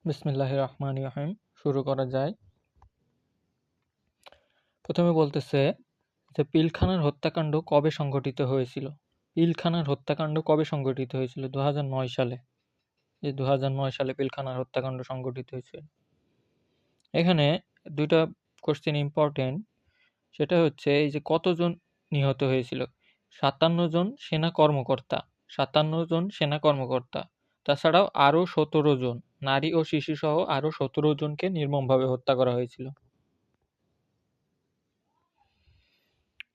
বিসমিল্লাহির রহমানির রহিম। শুরু করা যায়। প্রথমে বলতেছে যে পিলখানার হত্যাকাণ্ড কবে সংঘটিত হয়েছিল? পিলখানার হত্যাকাণ্ড কবে সংঘটিত হয়েছিল? 2009 সালে। যে 2009 সালে পিলখানার হত্যাকাণ্ড সংঘটিত হয়েছিল। এখানে দুইটা কোশ্চেন ইম্পর্টেন্ট। সেটা হচ্ছে এই যে কতজন নিহত হয়েছিল? 57 জন সেনা কর্মকর্তা। 57 জন সেনা কর্মকর্তা। তাছাড়াও আরও 17 জন নারী ও শিশুসহ আরও 17 জনকে নির্মমভাবে হত্যা করা হয়েছিল।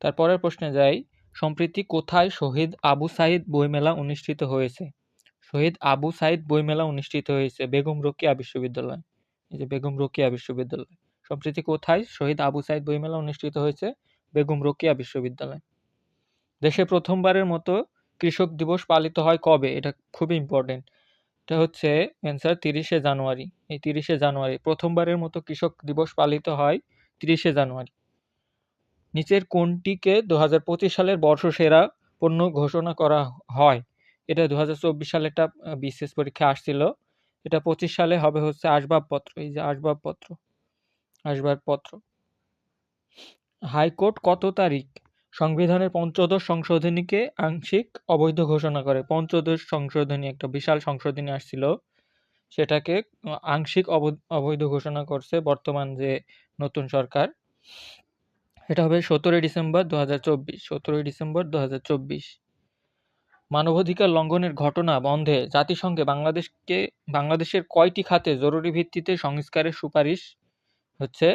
তারপরের প্রশ্নে যাই। সম্প্রতি কোথায় শহীদ আবু সাইদ বইমেলা অনুষ্ঠিত হয়েছে? শহীদ আবু সাইদ বইমেলা অনুষ্ঠিত হয়েছে বেগম রোকেয়া বিশ্ববিদ্যালয়। এই যে বেগম রোকেয়া বিশ্ববিদ্যালয়। সম্প্রতি কোথায় শহীদ আবু সাইদ বইমেলা অনুষ্ঠিত হয়েছে? বেগম রোকেয়া বিশ্ববিদ্যালয়। দেশে প্রথমবারের মতো কৃষক দিবস পালিত হয় কবে? এটা খুবই ইম্পর্টেন্ট। এটা হচ্ছে অ্যান্সার 30শে জানুয়ারি। এই 30শে জানুয়ারি প্রথমবারের মতো কৃষক দিবস পালিত হয় 30শে জানুয়ারি। নিচের কোনটিকে 2025 সালের বর্ষসেরা পণ্য ঘোষণা করা হয়? এটা 2024 সালে একটা বিসিএস পরীক্ষা আসছিল। এটা 25 সালে হবে হচ্ছে আসবাবপত্র। এই যে আসবাবপত্র। হাইকোর্ট কত তারিখ সংবিধানের পঞ্চদশ সংশোধনীকে আংশিক অবৈধ ঘোষণা করে? পঞ্চদশ সংশোধনী একটা বিশাল সংশোধনী আসছিল, সেটাকে আংশিক অবৈধ ঘোষণা করছে বর্তমান যে নতুন সরকার। এটা হবে 17 ডিসেম্বর 2024। 17 ডিসেম্বর 2024। মানবাধিকার লঙ্ঘনের ঘটনা বন্ধে জাতিসংঘে বাংলাদেশের কয়টি খাতে জরুরি ভিত্তিতে সংস্কারের সুপারিশ হচ্ছে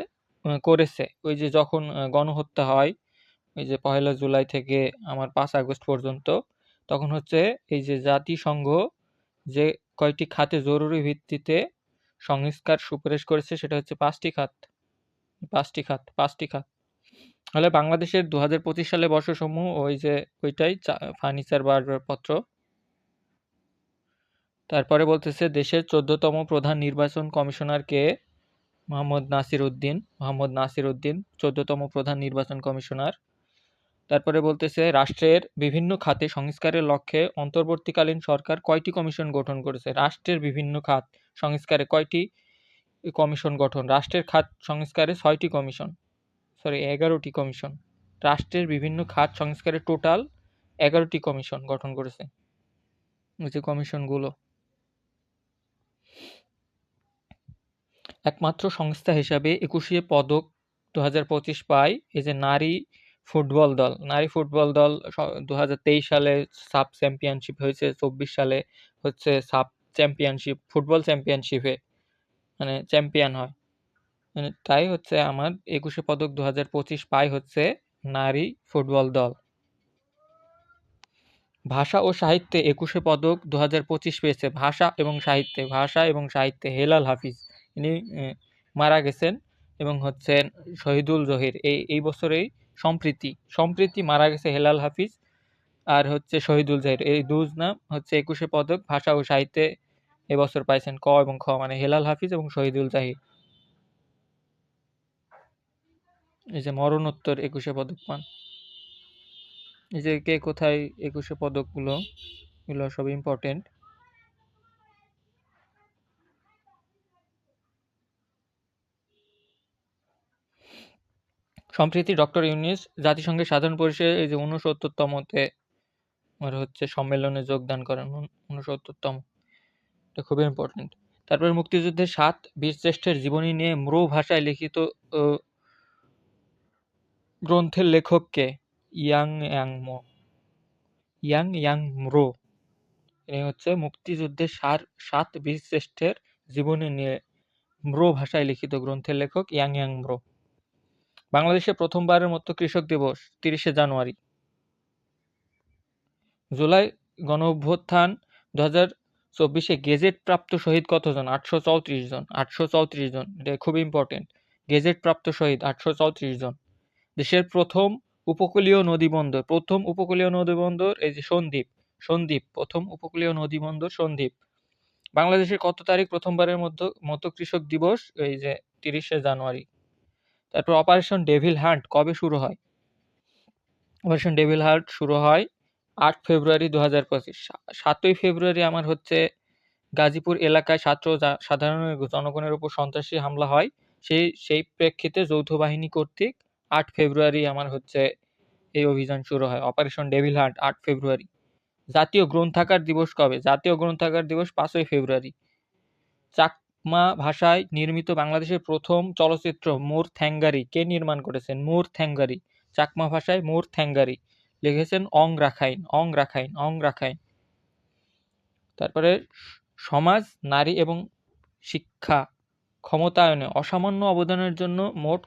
করেছে? ওই যে যখন গণহত্যা হয়, ওই যে 1 জুলাই থেকে 5 আগস্ট পর্যন্ত, তখন হচ্ছে এই যে জাতিসংঘ যে কয়টি খাতে জরুরি ভিত্তিতে সংস্কার সুপারিশ করেছে সেটা হচ্ছে 5টি খাত। 5টি খাত। তাহলে বাংলাদেশের 2025 সালে বর্ষসমূহ ওই যে ওইটাই ফার্নিচার বা আসবাবপত্র। তারপরে বলতেছে দেশের 14তম প্রধান নির্বাচন কমিশনার কে? মোহাম্মদ নাসির উদ্দিন 14তম প্রধান নির্বাচন কমিশনার। তারপরে বলতেছে রাষ্ট্রের বিভিন্ন খাতে সংস্কারের লক্ষ্যে অন্তর্বর্তীকালীন সরকার কয়টি কমিশন গঠন করেছে? রাষ্ট্রের বিভিন্ন খাত সংস্কারে কয়টি কমিশন গঠন? রাষ্ট্রের খাত সংস্কারে 6টি কমিশন, 11টি কমিশন। রাষ্ট্রের বিভিন্ন খাত সংস্কারে টোটাল 11টি কমিশন গঠন করেছে। এই যে কমিশনগুলো। একমাত্র সংস্থা হিসাবে 21শে পদক 2025 পায় এই যে নারী ফুটবল দল 2023 সালে সাব চ্যাম্পিয়নশিপ হয়েছে, 24 সালে হচ্ছে সাব চ্যাম্পিয়নশিপ, ফুটবল চ্যাম্পিয়নশিপে মানে চ্যাম্পিয়ন হয়। মানে তাই হচ্ছে আমার 21শে পদক 2025 পায় হচ্ছে নারী ফুটবল দল। ভাষা ও সাহিত্যে 21শে পদক 2025 পেয়েছে ভাষা এবং সাহিত্যে হেলাল হাফিজ। ইনি মারা গেছেন এবং হচ্ছেন শহীদুল জহির। এই বছরেই সম্প্রীতি মারা গেছে হেলাল হাফিজ আর হচ্ছে শহীদুল জহির। এই দুজ নাম হচ্ছে 21শে পদক ভাষা ও সাহিত্যে এবছর পাইছেন ক এবং খ, মানে হেলাল হাফিজ এবং শহীদুল জহির। এই যে মরণোত্তর 21শে পদক পান। এই যে কে কোথায় 21শে পদকগুলো, এগুলো সব ইম্পর্টেন্ট। সম্প্রতি ডক্টর ইউনূস জাতিসংঘের সাধারণ পরিষদের এই যে 69তমতে হচ্ছে সম্মেলনে যোগদান করেন। 69তম, এটা খুবই ইম্পর্টেন্ট। তারপরে মুক্তিযুদ্ধের 7 বীরশ্রেষ্ঠের জীবনী নিয়ে ম্রো ভাষায় লিখিত গ্রন্থের লেখক কে? ইয়াং ম্রো। ইনি হচ্ছে মুক্তিযুদ্ধের 7 বীরশ্রেষ্ঠের জীবনী নিয়ে ম্রো ভাষায় লিখিত গ্রন্থের লেখক ইয়াং ম্রো। বাংলাদেশে প্রথমবারের মতো কৃষক দিবস 30শে জানুয়ারি। জুলাই গণঅভ্যুত্থান 2024-এ গেজেট প্রাপ্ত শহীদ কতজন? 834 জন। 834 জন, এটা খুবই ইম্পর্টেন্ট। গেজেট প্রাপ্ত শহীদ 834 জন। দেশের প্রথম উপকূলীয় নদীবন্দর এই যে সন্দ্বীপ। প্রথম উপকূলীয় নদীবন্দর সন্দ্বীপ। বাংলাদেশের কত তারিখ প্রথমবারের মতো কৃষক দিবস? এই যে 30শে জানুয়ারি। তারপর অপারেশন ডেভিল হান্ট কবে শুরু হয়? অপারেশন ডেভিল হান্ট শুরু হয় 8 ফেব্রুয়ারি 2025। 7ই ফেব্রুয়ারি আমার হচ্ছে গাজীপুর এলাকায় ছাত্র সাধারণ জনগণের উপর সন্ত্রাসী হামলা হয়, সেই প্রেক্ষিতে যৌথ বাহিনী কর্তৃক ৮ ফেব্রুয়ারি এই অভিযান শুরু হয়, অপারেশন ডেভিল হান্ট ৮ ফেব্রুয়ারি। জাতীয় গ্রন্থাগার দিবস কবে? জাতীয় গ্রন্থাগার দিবস ৫ই ফেব্রুয়ারি। চাকমা ভাষায় নির্মিত বাংলাদেশের প্রথম চলচ্চিত্র মোর থ্যাঙ্গারি কে নির্মাণ করেছেন? মোর থ্যাঙ্গারি, চাকমা ভাষায় মোর থ্যাঙ্গারি, লিখেছেন অং রাখাইন। তারপরে সমাজ, নারী এবং শিক্ষা ক্ষমতায়নে অসামান্য অবদানের জন্য মোট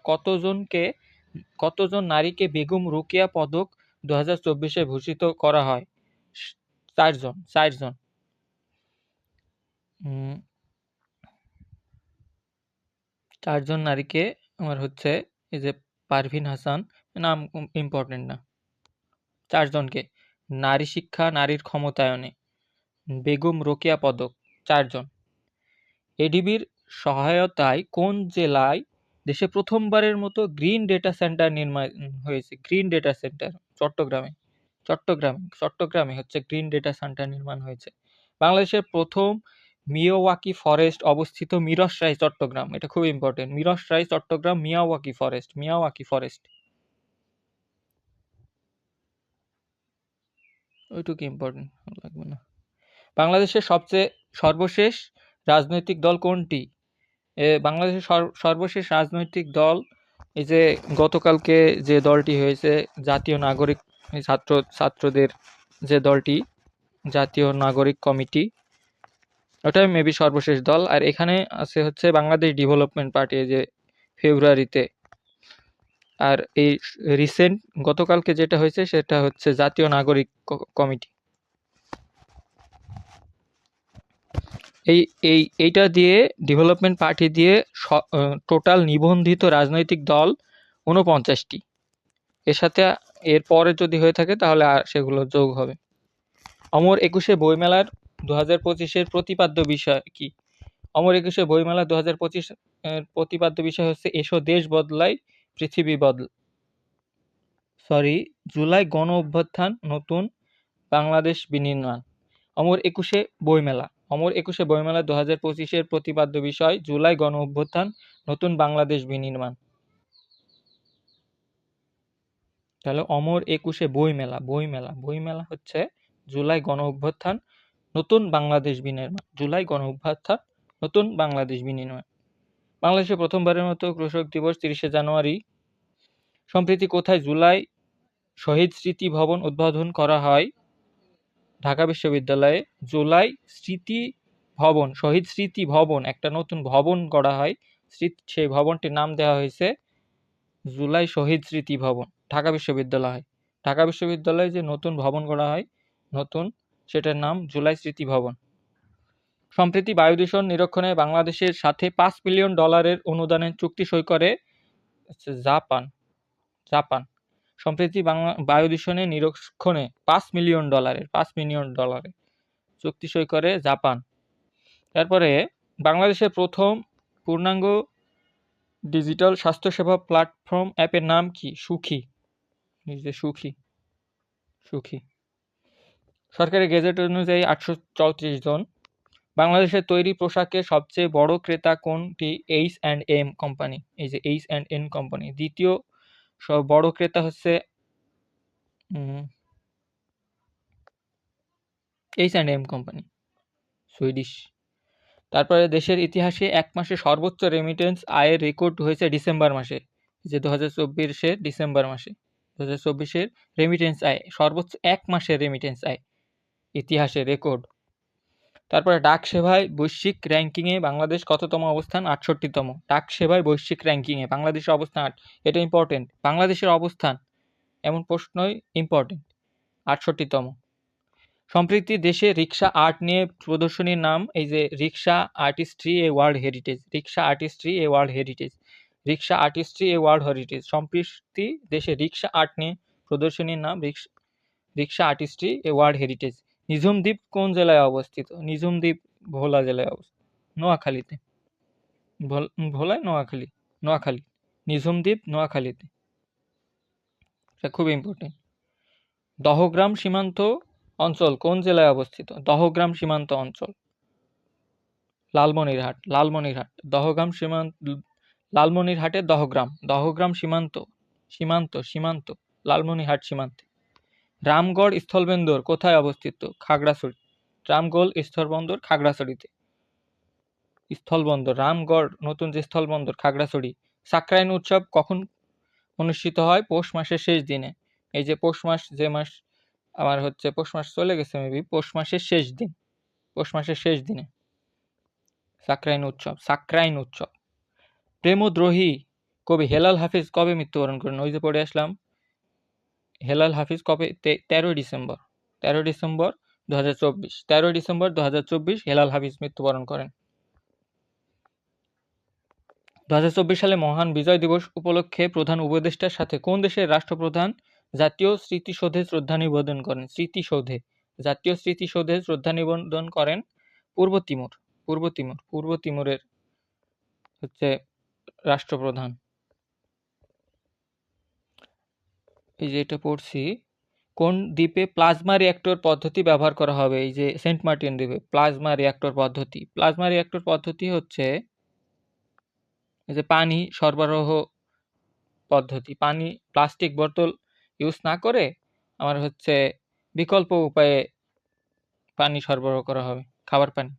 কতজন নারীকে বেগম রোকেয়া পদক 2024-এ ভূষিত করা হয়? 4 জন। উম, 4 জন নারীকে এই যে পারভিন হাসান, নাম ইম্পর্টেন্ট না, 4 জনকে নারী শিক্ষা, নারীর ক্ষমতায়নে বেগম রোকেয়া পদক 4 জন। এডিবির সহায়তায় কোন জেলায় দেশে প্রথমবারের মতো গ্রিন ডেটা সেন্টার নির্মাণ হয়েছে? গ্রিন ডেটা সেন্টার চট্টগ্রামে গ্রিন ডেটা সেন্টার নির্মাণ হয়েছে। বাংলাদেশের প্রথম মিয়াওয়াকি ফরেস্ট অবস্থিত মিরসরাই, চট্টগ্রাম। এটা খুব important. Mirsarai, Chattogram, Miyawaki forest. ওইটুকু ইম্পর্টেন্ট লাগবে না। বাংলাদেশের সর্বশেষ রাজনৈতিক দল কোনটি? বাংলাদেশের সর্বশেষ রাজনৈতিক দল, এই যে গতকালকে যে দলটি হয়েছে, জাতীয় নাগরিক ছাত্রদের যে দলটি, জাতীয় নাগরিক কমিটি, ওটাই মেবি সর্বশেষ দল। আর এখানে আছে বাংলাদেশ ডেভেলপমেন্ট পার্টি, যে ফেব্রুয়ারিতে। আর এই রিসেন্ট গতকালকে যেটা হয়েছে সেটা হচ্ছে জাতীয় নাগরিক কমিটি। এইটা দিয়ে, ডেভেলপমেন্ট পার্টি দিয়ে টোটাল নিবন্ধিত রাজনৈতিক দল 49টি। এর সাথে এর পরে যদি হয়ে থাকে তাহলে আর সেগুলো যোগ হবে। অমর একুশে বইমেলার 2025-এর প্রতিপাদ্য বিষয় কি? অমর একুশে বইমেলা 2025 প্রতিপাদ্য বিষয় হচ্ছে এসো দেশ বদলাই পৃথিবী জুলাই গণ অভ্যুত্থান, নতুন বাংলাদেশ বিনির্মাণ। অমর একুশে বইমেলা 2025-এর প্রতিপাদ্য বিষয় জুলাই গণ অভ্যুত্থান, নতুন বাংলাদেশ বিনির্মাণ। তাহলে অমর একুশে বইমেলা হচ্ছে জুলাই গণ অভ্যুত্থান, নতুন বাংলাদেশ বিনির্মাণ। জুলাই গণ অভ্যুত্থান, নতুন বাংলাদেশ বিনির্মাণ। বাংলাদেশে প্রথমবারের মতো কৃষক দিবস 30শে জানুয়ারি। সম্প্রতি কোথায় জুলাই শহীদ স্মৃতি ভবন উদ্বোধন করা হয়? ঢাকা বিশ্ববিদ্যালয়ে জুলাই শহীদ স্মৃতি ভবন, একটা নতুন ভবন গড়া হয়। সেই ভবনটির নাম দেওয়া হয়েছে জুলাই শহীদ স্মৃতি ভবন, ঢাকা বিশ্ববিদ্যালয়ে যে নতুন ভবন গড়া হয়, সেটার নাম জুলাই স্মৃতি ভবন। সম্প্রতি বায়ু দূষণ নিরীক্ষণে বাংলাদেশের সাথে $5 মিলিয়ন অনুদানের চুক্তি সই করে জাপান। সম্প্রতি বায়ু দূষণের নিরীক্ষণে $5 মিলিয়ন চুক্তি সই করে জাপান। তারপরে বাংলাদেশের প্রথম পূর্ণাঙ্গ ডিজিটাল স্বাস্থ্যসেবা প্ল্যাটফর্ম অ্যাপের নাম কি? সুখী। সরকারি গেজেট অনুযায়ী 834 জন। বাংলাদেশের তৈরি পোশাকের সবচেয়ে বড় ক্রেতা কোনটি? H&M company. এই যে H&M কোম্পানি। দ্বিতীয় বড় ক্রেতা হচ্ছে H&M কোম্পানি, সুইডিশ। তারপরে দেশের ইতিহাসে এক মাসে সর্বোচ্চ রেমিটেন্স আয়ের রেকর্ড হয়েছে ডিসেম্বর মাসে, যে 2024-এর ডিসেম্বর মাসে 2024-এর রেমিটেন্স আয়, সর্বোচ্চ এক মাসের রেমিটেন্স আয়, ইতিহাসে রেকর্ড। তারপরে ডাক সেবায় বৈশ্বিক র্যাঙ্কিংয়ে বাংলাদেশ কততম অবস্থান? 68তম। ডাক সেবায় বৈশ্বিক র্যাঙ্কিংয়ে বাংলাদেশের অবস্থান 8। এটা ইম্পর্টেন্ট, বাংলাদেশের অবস্থান, এমন প্রশ্নই ইম্পর্টেন্ট। 68তম। সম্প্রতি দেশে রিক্সা আর্ট নিয়ে প্রদর্শনীর নাম, এই যে রিক্সা আর্টিস্ট্রি এ ওয়ার্ল্ড হেরিটেজ। সম্প্রতি দেশে রিক্সা আর্ট নিয়ে প্রদর্শনীর নাম রিক্সা artistry a world heritage. Nijhum Dwip কোন জেলায় অবস্থিত? নিঝুম দ্বীপ ভোলা জেলায় অবস্থিত, নোয়াখালীতে। নোয়াখালী। নিঝুম দ্বীপ নোয়াখালীতে। এটা খুব ইম্পর্টেন্ট। দহগ্রাম সীমান্ত অঞ্চল কোন জেলায় অবস্থিত? দহগ্রাম সীমান্ত অঞ্চল। লালমনিরহাট, লালমনিরহাট, দহগ্রাম সীমান্ত, লালমনিরহাটে দহগ্রাম, দহগ্রাম সীমান্ত, সীমান্ত, সীমান্ত, লালমনিরহাট সীমান্তে। রামগড় স্থলবন্দর কোথায় অবস্থিত? খাগড়াছড়ি। রামগড় স্থলবন্দর খাগড়াছড়িতে। স্থলবন্দর রামগড় নতুন যে স্থলবন্দর খাগড়াছড়ি। সাকরাইন উৎসব কখন অনুষ্ঠিত হয়? পৌষ মাসের শেষ দিনে। এই যে পৌষ মাস, যে মাস আমার হচ্ছে পৌষ মাস চলে গেছে মেবি, পৌষ মাসের শেষ দিন, পৌষ মাসের শেষ দিনে সাকরাইন উৎসব, সাকরাইন উৎসব। প্রেমদ্রোহী কবি হেলাল হাফিজ কবে মৃত্যুবরণ করেন? ওই যে পড়ে আসলাম, হেলাল হাফিজ কবে? 13 December, 13 December 2024, 13 December 2024 Helal Hafiz মৃত্যুবরণ করেন। 2024 সালে মহান বিজয় দিবস উপলক্ষে প্রধান উপদেষ্টার সাথে কোন দেশের রাষ্ট্রপ্রধান জাতীয় স্মৃতিসৌধে শ্রদ্ধা নিবেদন করেন? স্মৃতিসৌধে, জাতীয় স্মৃতিসৌধে শ্রদ্ধা নিবেদন করেন পূর্ব তিমুর, পূর্ব তিমুর, পূর্ব তিমুরের হচ্ছে রাষ্ট্রপ্রধান। এই যে এটা পড়ছি, কোন দ্বীপে প্লাজমা রিঅ্যাক্টর পদ্ধতি ব্যবহার করা হবে? এই যে সেন্ট মার্টিন দ্বীপে প্লাজমা রিঅ্যাক্টর পদ্ধতি। প্লাজমা রিঅ্যাক্টর পদ্ধতি হচ্ছে এই যে পানি সরবরাহ পদ্ধতি। পানি, প্লাস্টিক বোতল ইউজ না করে আমার হচ্ছে বিকল্প উপায়ে পানি সরবরাহ করা হবে, খাবার পানি।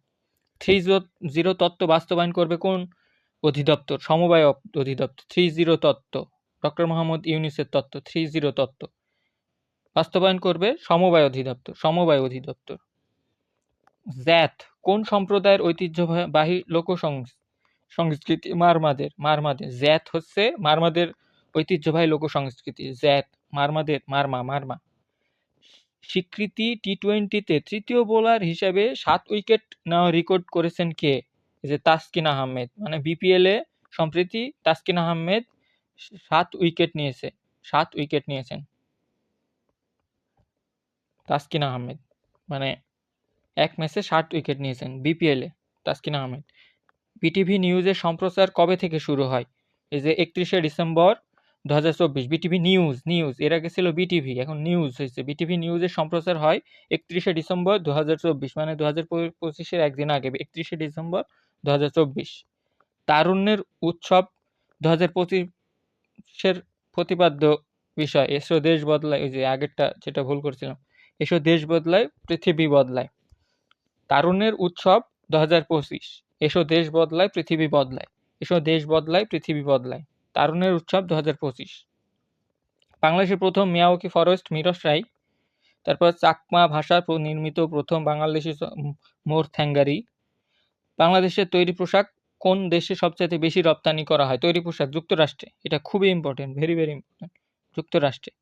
3-0 তত্ত্ব বাস্তবায়ন করবে কোন অধিদপ্তর? সমবায় অধিদপ্তর। 3-0 তত্ত্ব, ডক্টর মোহাম্মদ ইউনূসের তত্ত্ব। 3-0 তত্ত্ব বাস্তবায়ন করবে সমবায় অধিদপ্তর, সমবায় অধিদপ্তর। জ্যাথ কোন সম্প্রদায়ের ঐতিহ্যবাহী লোকসংস্কৃতি? মারমাদের, মারমাদের। জ্যাথ হচ্ছে মারমাদের ঐতিহ্যবাহী লোকসংস্কৃতি। জ্যাথ, মারমাদের, মারমা, মারমা। স্বীকৃতি টি-20-তে তৃতীয় বোলার হিসেবে 7 উইকেট নেওয়া রেকর্ড করেছেন কে? এই যে তাসকিন আহমেদ। মানে বিপিএল এ সম্প্রতি তাসকিন আহমেদ 7 উইকেট নিয়েছে, 7 উইকেট নিয়েছেন তাসকিন আহমেদ। মানে এক ম্যাচে 7 উইকেট নিয়েছেন বিপিএল এ তাসকিন আহমেদ। বিটিভি নিউজের সম্প্রচার কবে থেকে শুরু হয়? এই যে 31শে ডিসেম্বর 2024। বিটিভি নিউজ, নিউজ, এর আগে ছিল বিটিভি, এখন নিউজ হয়েছে। বিটিভি নিউজের সম্প্রচার হয় 31শে ডিসেম্বর 2024, মানে 2025-এর একদিন আগে, 31শে ডিসেম্বর 2024। তারুণ্যের উৎসব 2025-এর প্রতিপাদ্য বিষয়। এসো দেশ বদলায়, ওই যে আগেরটা যেটা ভুল করছিলাম, এসো দেশ বদলায় পৃথিবী বদলায়। তারুণ্যের উৎসব 2025, এসো দেশ বদলায় পৃথিবী বদলায়, এসো দেশ বদলায় পৃথিবী বদলায়। তারুণ্যের উৎসব 2025। বাংলাদেশের প্রথম মিয়াওয়াকি ফরেস্ট মিরস রায়। তারপর চাকমা ভাষা নির্মিত প্রথম বাংলাদেশি মোর থ্যাঙ্গারি। বাংলাদেশের তৈরি পোশাক কোন দেশে সবচেয়ে বেশি রপ্তানি করা হয়? তৈরি পোশাক যুক্তরাষ্ট্রে। এটা খুবই ইম্পর্টেন্ট, ভেরি ভেরি ইম্পর্টেন্ট। যুক্তরাষ্ট্রে।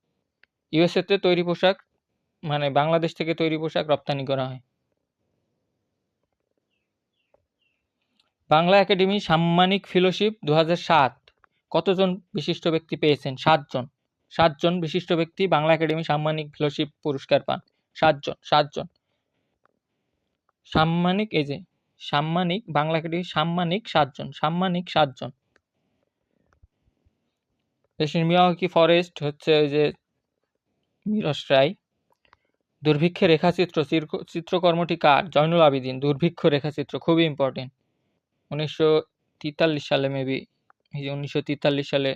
ইউএসএ তে তৈরি পোশাক, মানে বাংলাদেশ থেকে তৈরি পোশাক রপ্তানি করা হয়। বাংলা একাডেমি সাম্মানিক ফেলোশিপ 2007 কতজন বিশিষ্ট ব্যক্তি পেয়েছেন? 7 জন। 7 জন বিশিষ্ট ব্যক্তি বাংলা একাডেমি সাম্মানিক ফেলোশিপ পুরস্কার পান। 7 জন, 7 জন। সাম্মানিক, এই যে সাম্মানিক, বাংলা একাডেমি সাম্মানিক 7 জন, সাম্মানিক 7 জন। দেশের মিয়াওয়াকি ফরেস্ট হচ্ছে ওই যে মিরস রায়। দুর্ভিক্ষের রেখাচিত্র চিত্রকর্মটি কার? জয়নুল আবেদিন। দুর্ভিক্ষ রেখাচিত্র খুবই ইম্পর্টেন্ট। 1943 সালে মেবি, এই যে 1943 সালে।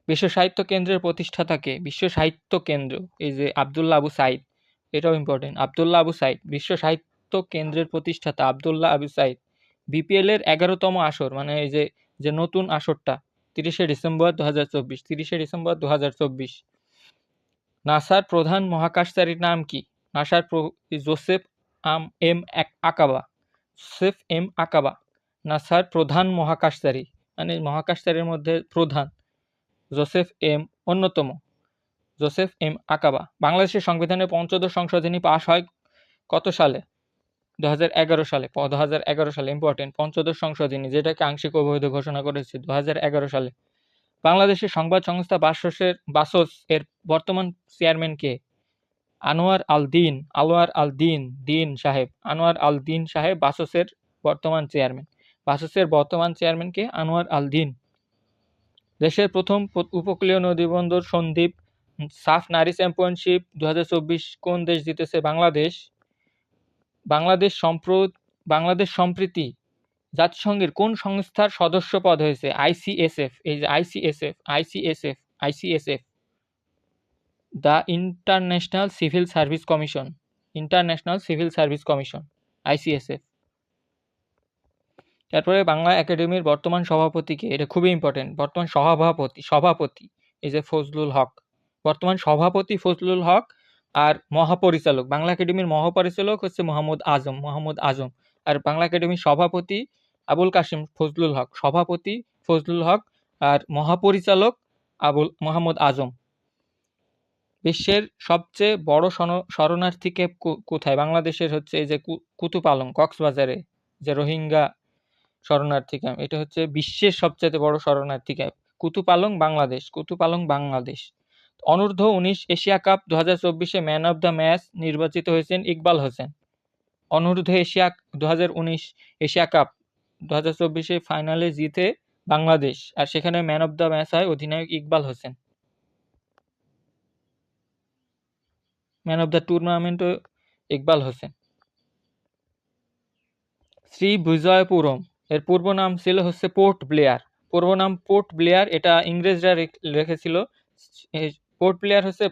বিশ্ব সাহিত্য কেন্দ্রের প্রতিষ্ঠাতা কে? বিশ্ব সাহিত্য কেন্দ্র, এই যে আব্দুল্লাহ আবু সাইদ। এটাও ইম্পর্টেন্ট, আব্দুল্লাহ আবু সাইদ। বিশ্ব সাহিত্য কেন্দ্রের প্রতিষ্ঠাতা আব্দুল্লাহ আবু সাইদ। বিপিএল এর 11তম আসর, মানে এই যে যে নতুন আসরটা 30শে ডিসেম্বর 2024, 30শে ডিসেম্বর 2024। নাসার প্রধান মহাকাশচারীর নাম কি? নাসার Joseph M Acaba, Joseph M Acaba নাসার প্রধান মহাকাশচারী, মানে মহাকাশচারীর মধ্যে প্রধান। জোসেফ এম অন্যতম, জোসেফ এম আকাবা। বাংলাদেশের সংবিধানের 15ম সংশোধনী পাশ হয় কত সালে? 2011 সালে। 2011 সালে, ইম্পর্টেন্ট। 15ম সংশোধনী, যেটাকে আংশিক অবৈধ ঘোষণা করেছে 2011 সালে। বাংলাদেশের সংবাদ সংস্থা বাসস এর বর্তমান চেয়ারম্যান কে? আনোয়ার আল দিন, আনোয়ার আল দিন, দিন সাহেব, আনোয়ার আল দিন সাহেব বাসসের বর্তমান চেয়ারম্যান। বাসসের বর্তমান চেয়ারম্যান কে? আনোয়ার আল দিন। দেশের প্রথম উপকূলীয় নদীবন্দর সন্দ্বীপ সাফ নারী চ্যাম্পিয়নশিপ 2024 কোন দেশ জিতেছে? বাংলাদেশ। বাংলাদেশ বাংলাদেশ সম্প্রতি জাতিসংঘের কোন সংস্থার সদস্য পদ হয়েছে? আইসিএসএফ। এই যে ICSF, the International Civil Service Commission, ICSF. তারপরে বাংলা একাডেমির বর্তমান সভাপতি কে? এটা খুবই ইম্পর্টেন্ট। বর্তমান সভাপতি এই যে ফজলুল হক, বর্তমান সভাপতি ফজলুল হক, আর মহাপরিচালক, বাংলা একাডেমির মহাপরিচালক হচ্ছে মোহাম্মদ আজম, আর বাংলা একাডেমির সভাপতি আবুল কাসিম ফজলুল হক, সভাপতি ফজলুল হক, আর মহাপরিচালক মোহাম্মদ আজম। বিশ্বের সবচেয়ে বড় শরণার্থী ক্যাম্প কোথায়? বাংলাদেশের হচ্ছে এই যে কুতুপালং, কক্সবাজারে যে রোহিঙ্গা শরণার্থী ক্যাম্প, এটা হচ্ছে বিশ্বের সবচেয়ে বড় শরণার্থী ক্যাম্প। কুতুপালং বাংলাদেশ। অনূর্ধ্ব 19 এশিয়া কাপ 2024-এ ম্যান অব দ্য ম্যাচ নির্বাচিত হয়েছেন ইকবাল হোসেন। অনূর্ধ্ব 2019 এশিয়া কাপ 2024-এ ফাইনালে জিতে বাংলাদেশ, আর সেখানে ম্যান অব দ্য ম্যাচ হয় অধিনায়ক Iqbal Hossain. Man of the টুর্নামেন্টও ইকবাল হোসেন। শ্রী বিজয়পুরম এর পূর্ব নাম ছিল হচ্ছে পোর্ট ব্লেয়ার। এটা ইংরেজরা রেখেছিল। পোর্ট ব্লেয়ার হচ্ছে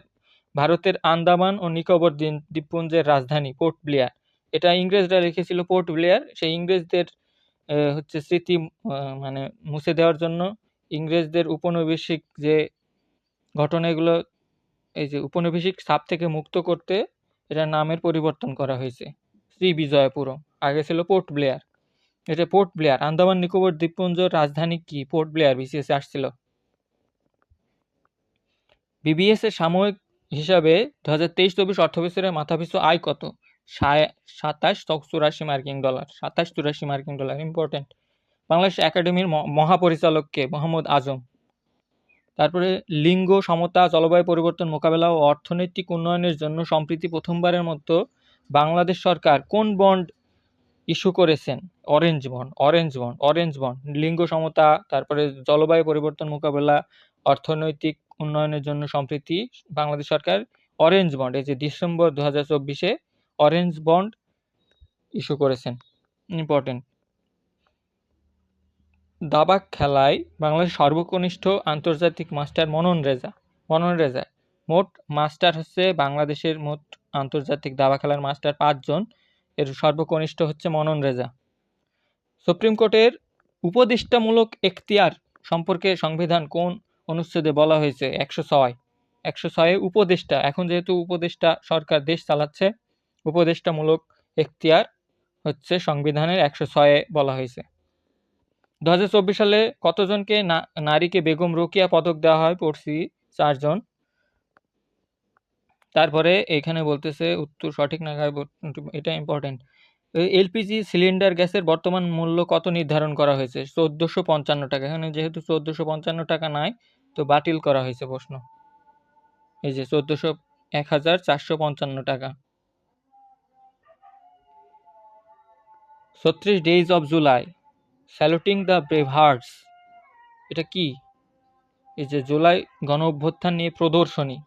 ভারতের আন্দামান ও নিকোবর দ্বীপপুঞ্জের রাজধানী পোর্ট ব্লেয়ার। এটা ইংরেজরা রেখেছিল পোর্ট ব্লেয়ার। সেই ইংরেজদের হচ্ছে স্মৃতি মানে মুছে দেওয়ার জন্য, ইংরেজদের উপনিবেশিক যে ঘটনা, এগুলো এই যে উপনিবেশিক ছাপ থেকে মুক্ত করতে এটা নামের পরিবর্তন করা হয়েছে শ্রী বিজয়পুরম। আগে ছিল পোর্ট ব্লেয়ার। এটা পোর্ট ব্লেয়ার। আন্দামান নিকোবর দ্বীপপুঞ্জের রাজধানী কি? Port Blair. বিসিএস আসছিল। বিবিএস এর সাময়িক হিসাবে 2023-24 অর্থবছরের মাথাপিছু আয় কত? 27-84 মার্কিন ডলার। ইম্পর্টেন্ট। বাংলাদেশ একাডেমির মহাপরিচালক কে? মোহাম্মদ আজম। তারপরে লিঙ্গ সমতা, জলবায়ু পরিবর্তন মোকাবেলা ও অর্থনৈতিক উন্নয়নের জন্য সম্প্রতি প্রথমবারের মতো বাংলাদেশ সরকার কোন বন্ড ইস্যু করেছেন? Orange bond. লিঙ্গ সমতা, তারপরে জলবায়ু পরিবর্তন মোকাবেলা, অর্থনৈতিক উন্নয়নের জন্য সম্প্রতি বাংলাদেশ সরকার অরেঞ্জ বন্ড, এই যে ডিসেম্বর 2024-এ অরেঞ্জ বন্ড ইস্যু করেছেন। ইম্পর্টেন্ট। দাবা খেলায় বাংলাদেশের সর্বকনিষ্ঠ আন্তর্জাতিক মাস্টার মনন রেজা। মোট মাস্টার হচ্ছে বাংলাদেশের মোট আন্তর্জাতিক দাবা খেলার মাস্টার 5 জন। এর সর্বকনিষ্ঠ হচ্ছে মনন রেজা। সুপ্রিম কোর্টের উপদেষ্টামূলক এখতিয়ার সম্পর্কে সংবিধান কোন অনুচ্ছেদে বলা হয়েছে? 106 উপদেষ্টা। এখন যেহেতু উপদেষ্টা সরকার দেশ চালাচ্ছে, উপদেষ্টামূলক এখতিয়ার হচ্ছে সংবিধানের 106 বলা হয়েছে। 2024 সালে কতজনকে নারীকে বেগম রোকেয়া পদক দেওয়া হয়? পড়ছি 4 জন। তারপরে এখানে বলতেছে উত্তর সঠিক না, এটা ইম্পর্টেন্ট। এলপিজি সিলিন্ডার গ্যাসের বর্তমান মূল্য কত নির্ধারণ করা হয়েছে? 1455 টাকা। এখানে যেহেতু 1455 টাকা নাই, তো বাতিল করা হয়েছে প্রশ্ন। এই যে 1455 টাকা। 36 days of July, saluting the brave hearts, এটা কি? এই যে জুলাই গণ অভ্যুত্থান নিয়ে প্রদর্শনী,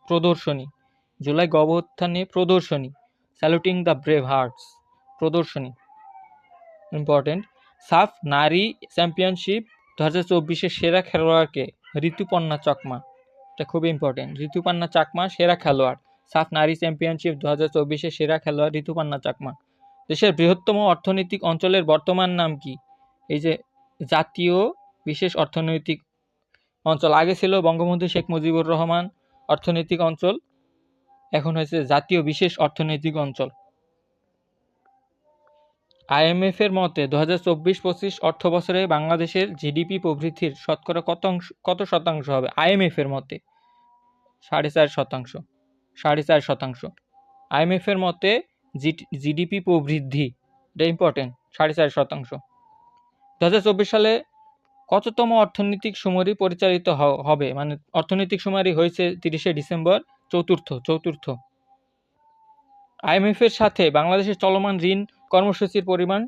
জুলাই গণ অভ্যুত্থান নিয়ে প্রদর্শনী, স্যালুটিং দ্য ব্রেভ হার্টস, প্রদর্শনী। ইম্পর্টেন্ট। সাফ নারী চ্যাম্পিয়নশিপ 2024-এর সেরা খেলোয়াড়কে? ঋতুপর্ণা চাকমা। এটা খুবই ইম্পর্টেন্ট। ঋতুপর্ণা চাকমা সেরা খেলোয়াড়। সাফ নারী চ্যাম্পিয়নশিপ 2024-এর সেরা খেলোয়াড় ঋতুপর্ণা চাকমা। দেশের বৃহত্তম অর্থনৈতিক অঞ্চলের বর্তমান নাম কি? এই যে জাতীয় বিশেষ অর্থনৈতিক অঞ্চল। আগে ছিল বঙ্গবন্ধু শেখ মুজিবুর রহমান অর্থনৈতিক অঞ্চল, এখন হয়েছে জাতীয় বিশেষ অর্থনৈতিক অঞ্চল। আইএমএফ এর মতে 2024-25 অর্থ বছরে বাংলাদেশের জিডিপি প্রবৃদ্ধির শতকরা কত শতাংশ হবে? আইএমএফ এর মতে 4.5%। আইএমএফ এর মতে জিডিপি প্রবৃদ্ধি, এটা ইম্পর্টেন্ট, 4.5%। 2024 সালে কততম অর্থনৈতিক সুমারি পরিচালিত হবে? মানে অর্থনৈতিক সুমারি হয়েছে 30শে ডিসেম্বর, চতুর্থ। আইএমএফ এর সাথে বাংলাদেশের চলমান ঋণ কর্মসূচির পরিমাণ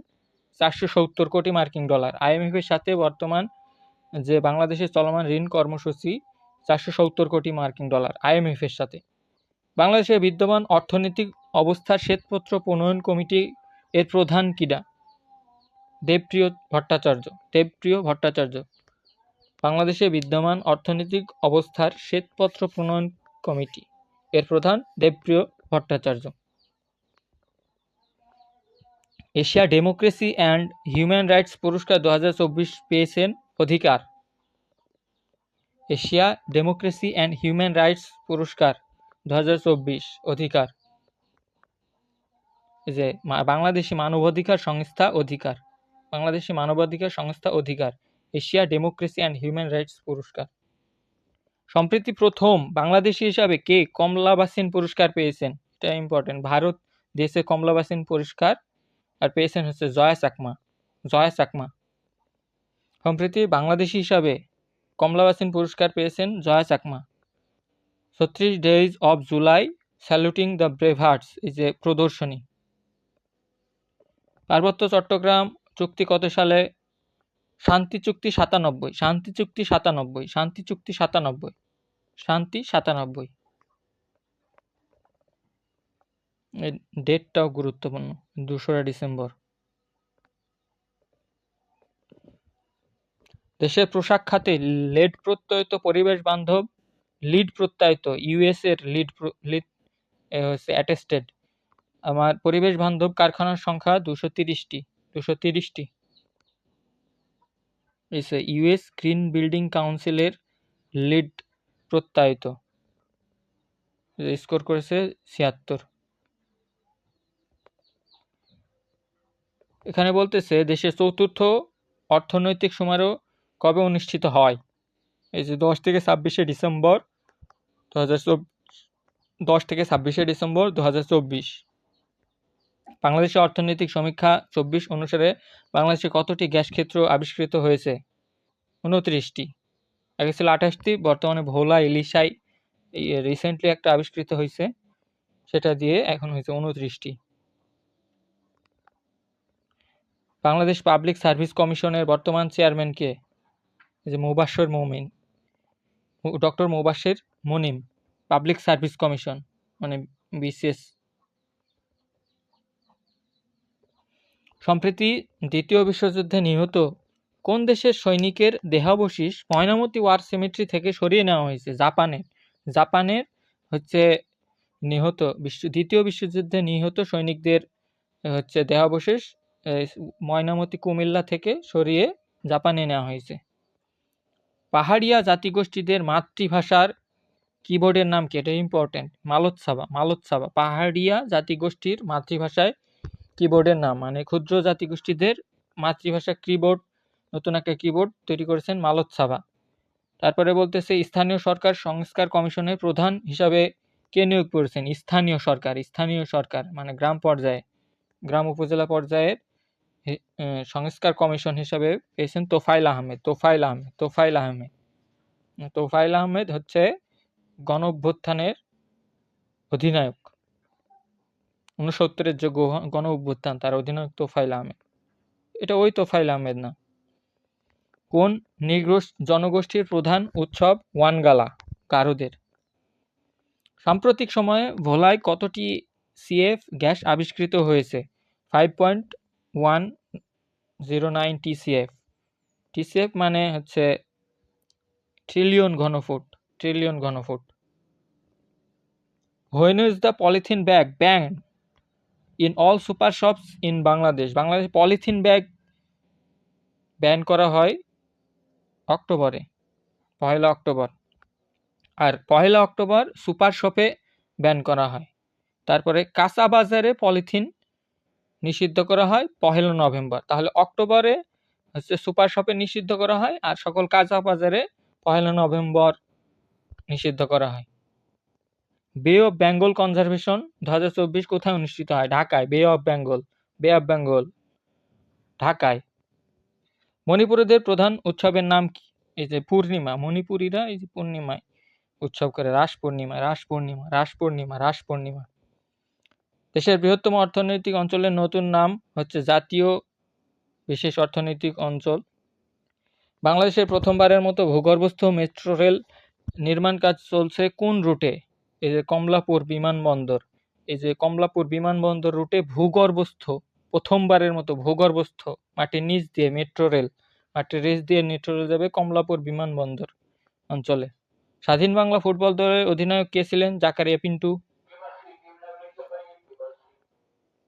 470 কোটি মার্কিন ডলার। আইএমএফ এর সাথে বর্তমান যে বাংলাদেশের চলমান ঋণ কর্মসূচি 470 কোটি মার্কিন ডলার আইএমএফ এর সাথে। বাংলাদেশের বিদ্যমান অর্থনৈতিক অবস্থার শ্বেতপত্র প্রণয়ন কমিটি এর প্রধান কিডা? দেবপ্রিয় ভট্টাচার্য বাংলাদেশে বিদ্যমান অর্থনৈতিক অবস্থার শ্বেতপত্র প্রণয়ন কমিটি এর প্রধান Debapriya Bhattacharya. Asia democracy and human rights পুরস্কার 2024 পেয়েছেন Odhikar. Asia democracy and human rights পুরস্কার 2024 অধিকার, যে বাংলাদেশি মানবাধিকার সংস্থা অধিকার, বাংলাদেশি মানবাধিকার সংস্থা অধিকার Asia democracy and human rights পুরস্কার। সম্প্রতি প্রথম বাংলাদেশি হিসাবে কে কমলা বাসিন পুরস্কার পেয়েছেন? এটা ইম্পর্টেন্ট। ভারত দেশে কমলা বাসিন পুরস্কার আর পেয়েছেন হচ্ছে জয়া চাকমা। সম্প্রতি বাংলাদেশি হিসাবে কমলা বাসিন পুরস্কার পেয়েছেন Joya Chakma. 36 days of July saluting the brave hearts এই যে প্রদর্শনী। পার্বত্য চট্টগ্রাম চুক্তি কত সালে? শান্তি চুক্তি 97। এই ডেটটাও গুরুত্বপূর্ণ, 2রা ডিসেম্বর। দেশের পোশাক খাতে লিড প্রত্যয়িত ইউএস এর লিড অ্যাটেস্টেড আমার পরিবেশ বান্ধব কারখানার সংখ্যা 230টি। ইউএস গ্রিন বিল্ডিং কাউন্সিলের লিড প্রত্যয়িত, স্কোর করেছে 76। এখানে বলতেছে দেশের চতুর্থ অর্থনৈতিক সমারোহ কবে অনুষ্ঠিত হয়? এই যে 10 থেকে 26শে ডিসেম্বর 2024। বাংলাদেশের অর্থনৈতিক সমীক্ষা 24 অনুসারে বাংলাদেশে কতটি গ্যাস ক্ষেত্র আবিষ্কৃত হয়েছে? 29টি। আগে ছিল 28টি, বর্তমানে ভোলা ইলিশায় রিসেন্টলি একটা আবিষ্কৃত হয়েছে, সেটা দিয়ে এখন হয়েছে 29টি। বাংলাদেশ পাবলিক সার্ভিস কমিশনের বর্তমান চেয়ারম্যান কে? এই যে doctor Mobasser Monem. Public Service Commission মানে বিসিএস। সম্প্রতি দ্বিতীয় বিশ্বযুদ্ধে নিহত কোন দেশের সৈনিকের দেহাবশেষ ময়নামতি ওয়ার সিমেট্রি থেকে সরিয়ে নেওয়া হয়েছে? জাপানের হচ্ছে দ্বিতীয় বিশ্বযুদ্ধে নিহত সৈনিকদের হচ্ছে দেহাবশেষ ময়নামতি কুমিল্লা থেকে সরিয়ে জাপানে নেওয়া হয়েছে। পাহাড়িয়া জাতিগোষ্ঠীদের মাতৃভাষার কিবোর্ডের নাম কি? এটা ইম্পর্টেন্ট। মালোৎসাবা। পাহাড়িয়া জাতিগোষ্ঠীর মাতৃভাষায় কিবোর্ডের নাম, মানে ক্ষুদ্র জাতিগোষ্ঠীদের মাতৃভাষা কিবোর্ড, নতুন একটা কিবোর্ড তৈরি করেছেন মালোৎসাবা। তারপরে বলতেছে স্থানীয় সরকার সংস্কার কমিশনের প্রধান হিসাবে কে নিয়োগ করেছেন? স্থানীয় সরকার মানে গ্রাম উপজেলা পর্যায়ের সংস্কার কমিশন হিসাবে পেয়েছেন তোফায়েল আহমেদ হচ্ছে গণ অভ্যুত্থানের অধিনায়ক। 69-এর যে গণ অভ্যুত্থান, তার অধিনায়ক তোফায়েল আহমেদ। এটা ওই তোফায়েল আহমেদ না। কোন জনগোষ্ঠীর প্রধান উৎসব ওয়ানগালা? গারোদের। সাম্প্রতিক সময়ে ভোলায় কতটি সিএফ গ্যাস আবিষ্কৃত হয়েছে? 5.109 টিসিএফ মানে হচ্ছে trillion ঘনফুট। When is the polythene bag banned in all super shops in Bangladesh polythene bag ban করা হয় অক্টোবরে, 1 অক্টোবর। আর 1 অক্টোবর সুপার শপে ব্যান করা হয়। তারপরে কাঁচা বাজারে পলিথিন নিষিদ্ধ করা হয় 1 নভেম্বর। তাহলে অক্টোবরে হচ্ছে সুপার শপে নিষিদ্ধ করা হয়, আর সকল কাঁচা বাজারে 1 নভেম্বর নিষিদ্ধ করা হয়। বে অফ বেঙ্গল কনজারভেশন 2024 কোথায় অনুষ্ঠিত হয়? ঢাকায়। বে অফ বেঙ্গল ঢাকায়। মণিপুরীদের প্রধান উৎসবের নাম কি? এই যে পূর্ণিমা, মণিপুরীরা এই যে পূর্ণিমায় উৎসব করে, রাস পূর্ণিমা। দেশের বৃহত্তম অর্থনৈতিক অঞ্চলের নতুন নাম হচ্ছে জাতীয় বিশেষ অর্থনৈতিক অঞ্চল। বাংলাদেশের প্রথমবারের মতো ভূগর্ভস্থ মেট্রো রেল নির্মাণ কাজ চলছে কোন রুটে? এই যে কমলাপুর বিমানবন্দর রুটে ভূগর্ভস্থ প্রথমবারের মতো ভূগর্ভস্থ মাটির নিচ দিয়ে মেট্রো রেল যাবে কমলাপুর বিমানবন্দর অঞ্চলে। স্বাধীন বাংলা ফুটবল দলের অধিনায়ক কে ছিলেন? জাকারিয়া পিন্টু।